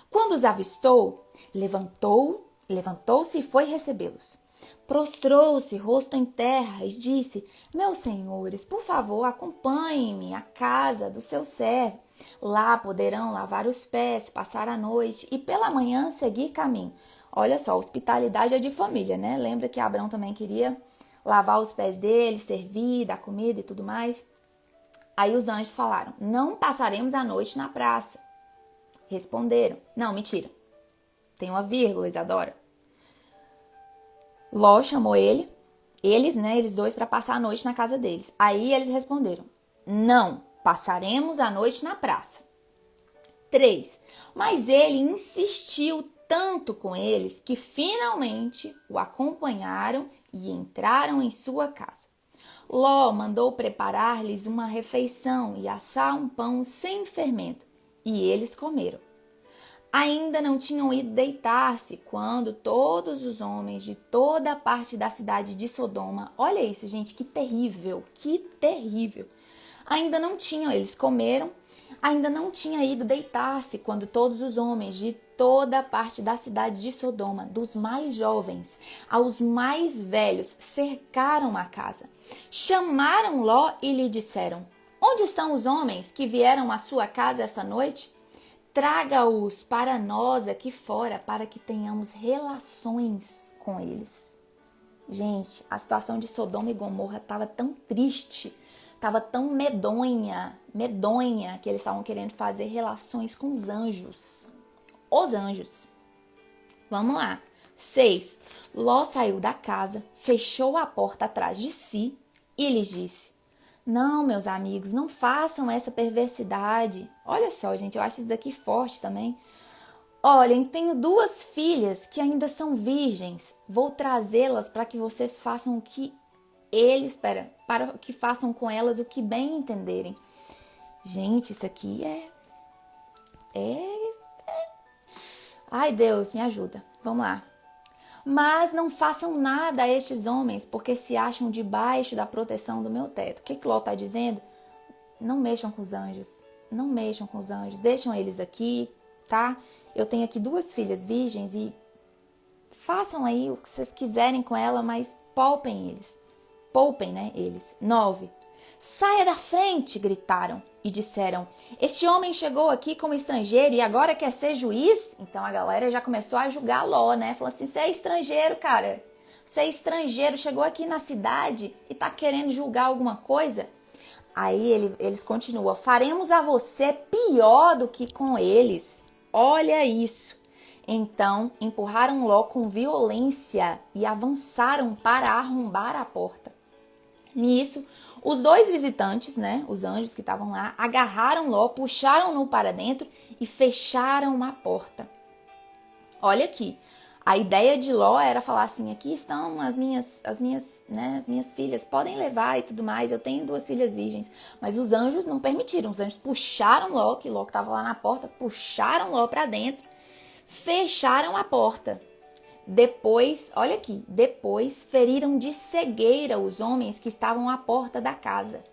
Quando os avistou, levantou-se e foi recebê-los. Prostrou-se, rosto em terra, e disse, meus senhores, por favor, acompanhem-me à casa do seu servo. Lá poderão lavar os pés, passar a noite e pela manhã seguir caminho. Olha só, hospitalidade é de família, né? Lembra que Abraão também queria lavar os pés dele, servir, dar comida e tudo mais. Aí os anjos falaram, não passaremos a noite na praça. Responderam, não, mentira. Tem uma vírgula, Isadora. Ló chamou eles 2 para passar a noite na casa deles. Aí eles responderam, não, passaremos a noite na praça. 3. Mas ele insistiu tanto com eles que finalmente o acompanharam e entraram em sua casa. Ló mandou preparar-lhes uma refeição e assar um pão sem fermento, e eles comeram. Ainda não tinham ido deitar-se quando todos os homens de toda a parte da cidade de Sodoma, olha isso, gente, que terrível, eles comeram, ainda não tinha ido deitar-se quando todos os homens de toda a parte da cidade de Sodoma, dos mais jovens aos mais velhos, cercaram a casa. Chamaram Ló e lhe disseram, onde estão os homens que vieram à sua casa esta noite? Traga-os para nós aqui fora, para que tenhamos relações com eles. Gente, a situação de Sodoma e Gomorra estava tão triste, estava tão medonha, que eles estavam querendo fazer relações com os anjos. Os anjos. Vamos lá. 6. Ló saiu da casa, fechou a porta atrás de si e lhes disse, Não, meus amigos, não façam essa perversidade. Olha só, gente, eu acho isso daqui forte também. Olhem, tenho 2 filhas que ainda são virgens. Vou trazê-las para que vocês façam o que para que façam com elas o que bem entenderem. Gente, isso aqui Ai, Deus, me ajuda. Vamos lá. Mas não façam nada a estes homens, porque se acham debaixo da proteção do meu teto. O que Ló está dizendo? Não mexam com os anjos. Não mexam com os anjos. Deixam eles aqui, tá? Eu tenho aqui 2 filhas virgens e façam aí o que vocês quiserem com ela, mas poupem eles. Poupem, né, eles. 9. Saia da frente, gritaram e disseram, este homem chegou aqui como estrangeiro e agora quer ser juiz? Então a galera já começou a julgar Ló, né? Falando assim, você é estrangeiro, cara. Você é estrangeiro, chegou aqui na cidade e tá querendo julgar alguma coisa? Aí eles continuam, faremos a você pior do que com eles. Olha isso. Então empurraram Ló com violência e avançaram para arrombar a porta. Nisso, os 2 visitantes, né, os anjos que estavam lá, agarraram Ló, puxaram-no para dentro e fecharam a porta. Olha aqui, a ideia de Ló era falar assim, aqui estão as minhas filhas, podem levar e tudo mais, eu tenho 2 filhas virgens. Mas os anjos não permitiram, os anjos puxaram Ló, que Ló estava lá na porta, puxaram Ló para dentro, fecharam a porta. Depois, olha aqui, depois feriram de cegueira os homens que estavam à porta da casa,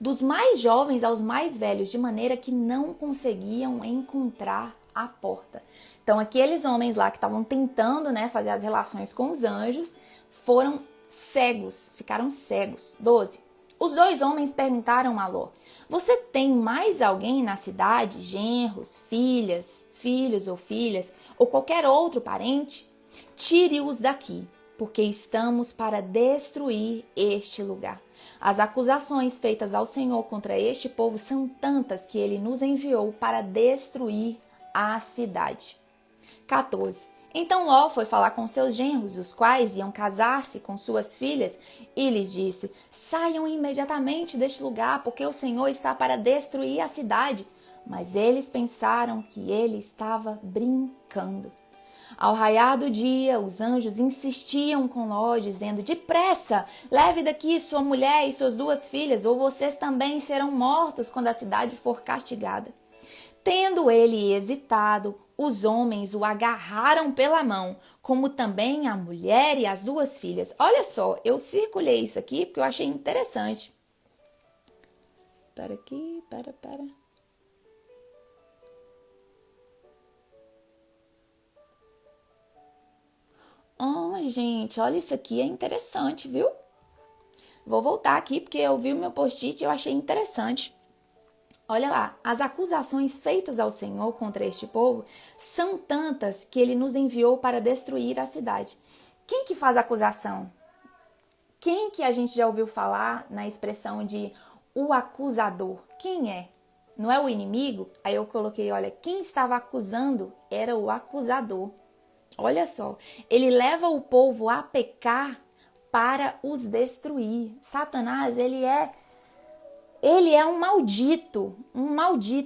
dos mais jovens aos mais velhos, de maneira que não conseguiam encontrar a porta. Então, aqueles homens lá que estavam tentando, né, fazer as relações com os anjos, foram cegos, ficaram cegos. 12. Os 2 homens perguntaram a Ló, você tem mais alguém na cidade, genros, filhos ou filhas, ou qualquer outro parente? Tire-os daqui, porque estamos para destruir este lugar. As acusações feitas ao Senhor contra este povo são tantas que ele nos enviou para destruir a cidade. 14. Então Ló foi falar com seus genros, os quais iam casar-se com suas filhas, e lhes disse, saiam imediatamente deste lugar, porque o Senhor está para destruir a cidade. Mas eles pensaram que ele estava brincando. Ao raiar do dia, os anjos insistiam com Ló, dizendo, depressa, leve daqui sua mulher e suas 2 filhas, ou vocês também serão mortos quando a cidade for castigada. Tendo ele hesitado, os homens o agarraram pela mão, como também a mulher e as 2 filhas. Olha só, eu circulei isso aqui porque eu achei interessante. Espera aqui, espera. Gente, olha isso aqui, é interessante, viu? Vou voltar aqui porque eu vi o meu post-it e eu achei interessante. Olha lá, as acusações feitas ao Senhor contra este povo são tantas que ele nos enviou para destruir a cidade. Quem que faz a acusação? Quem que a gente já ouviu falar na expressão de o acusador? Quem é? Não é o inimigo? Aí eu coloquei, olha, quem estava acusando era o acusador. Olha só, ele leva o povo a pecar para os destruir. Satanás, ele é um maldito,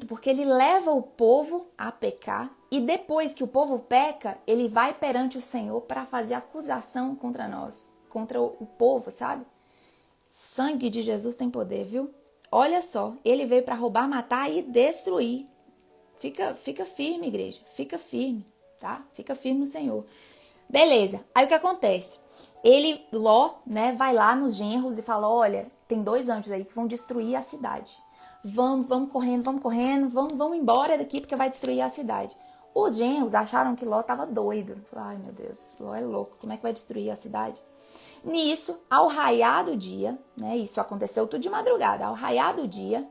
porque ele leva o povo a pecar e depois que o povo peca, ele vai perante o Senhor para fazer acusação contra nós, contra o povo, sabe? Sangue de Jesus tem poder, viu? Olha só, ele veio para roubar, matar e destruir. Fica firme, igreja, fica firme, tá? Fica firme no Senhor. Beleza, aí o que acontece? Ló, né, vai lá nos genros e fala, olha, tem 2 anjos aí que vão destruir a cidade. Vamos correndo, vamos embora daqui porque vai destruir a cidade. Os genros acharam que Ló estava doido. Falaram, ai meu Deus, Ló é louco, como é que vai destruir a cidade? Nisso, ao raiar do dia, né, isso aconteceu tudo de madrugada, ao raiar do dia,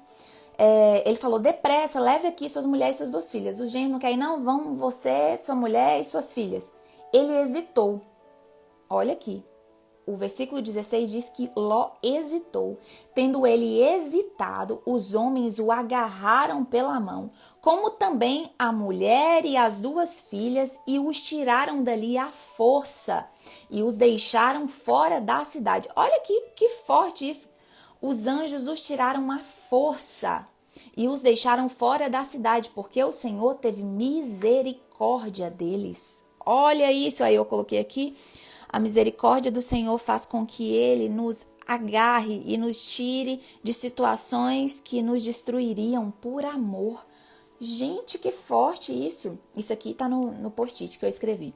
ele falou, depressa, leve aqui suas mulheres e suas 2 filhas. Os genros não querem, não, vão você, sua mulher e suas filhas. Ele hesitou. Olha aqui, o versículo 16 diz que Ló hesitou. Tendo ele hesitado, os homens o agarraram pela mão, como também a mulher e as 2 filhas, e os tiraram dali à força, e os deixaram fora da cidade. Olha aqui, que forte isso. Os anjos os tiraram à força e os deixaram fora da cidade, porque o Senhor teve misericórdia deles. Olha isso, aí eu coloquei aqui. A misericórdia do Senhor faz com que Ele nos agarre e nos tire de situações que nos destruiriam por amor. Gente, que forte isso. Isso aqui está no post-it que eu escrevi.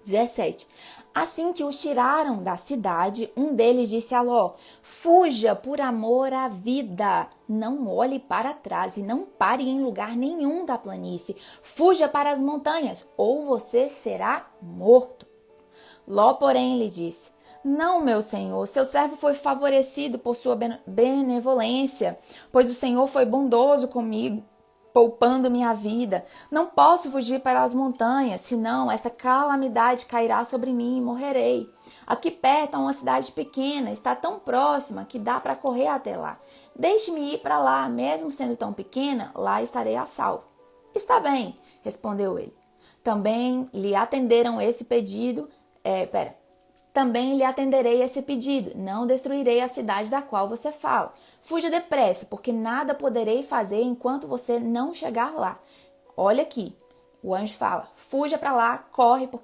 17. Assim que os tiraram da cidade, um deles disse a Ló: fuja por amor à vida, não olhe para trás e não pare em lugar nenhum da planície. Fuja para as montanhas, ou você será morto. Ló, porém, lhe disse: não, meu senhor, seu servo foi favorecido por sua benevolência, pois o Senhor foi bondoso comigo, poupando minha vida. Não posso fugir para as montanhas, senão esta calamidade cairá sobre mim e morrerei. Aqui perto há uma cidade pequena, está tão próxima que dá para correr até lá. Deixe-me ir para lá, mesmo sendo tão pequena, lá estarei a salvo. Está bem, respondeu ele. Também lhe atenderão esse pedido. Também lhe atenderei esse pedido. Não destruirei a cidade da qual você fala. Fuja depressa, porque nada poderei fazer enquanto você não chegar lá. Olha aqui, o anjo fala: fuja para lá, corre, porque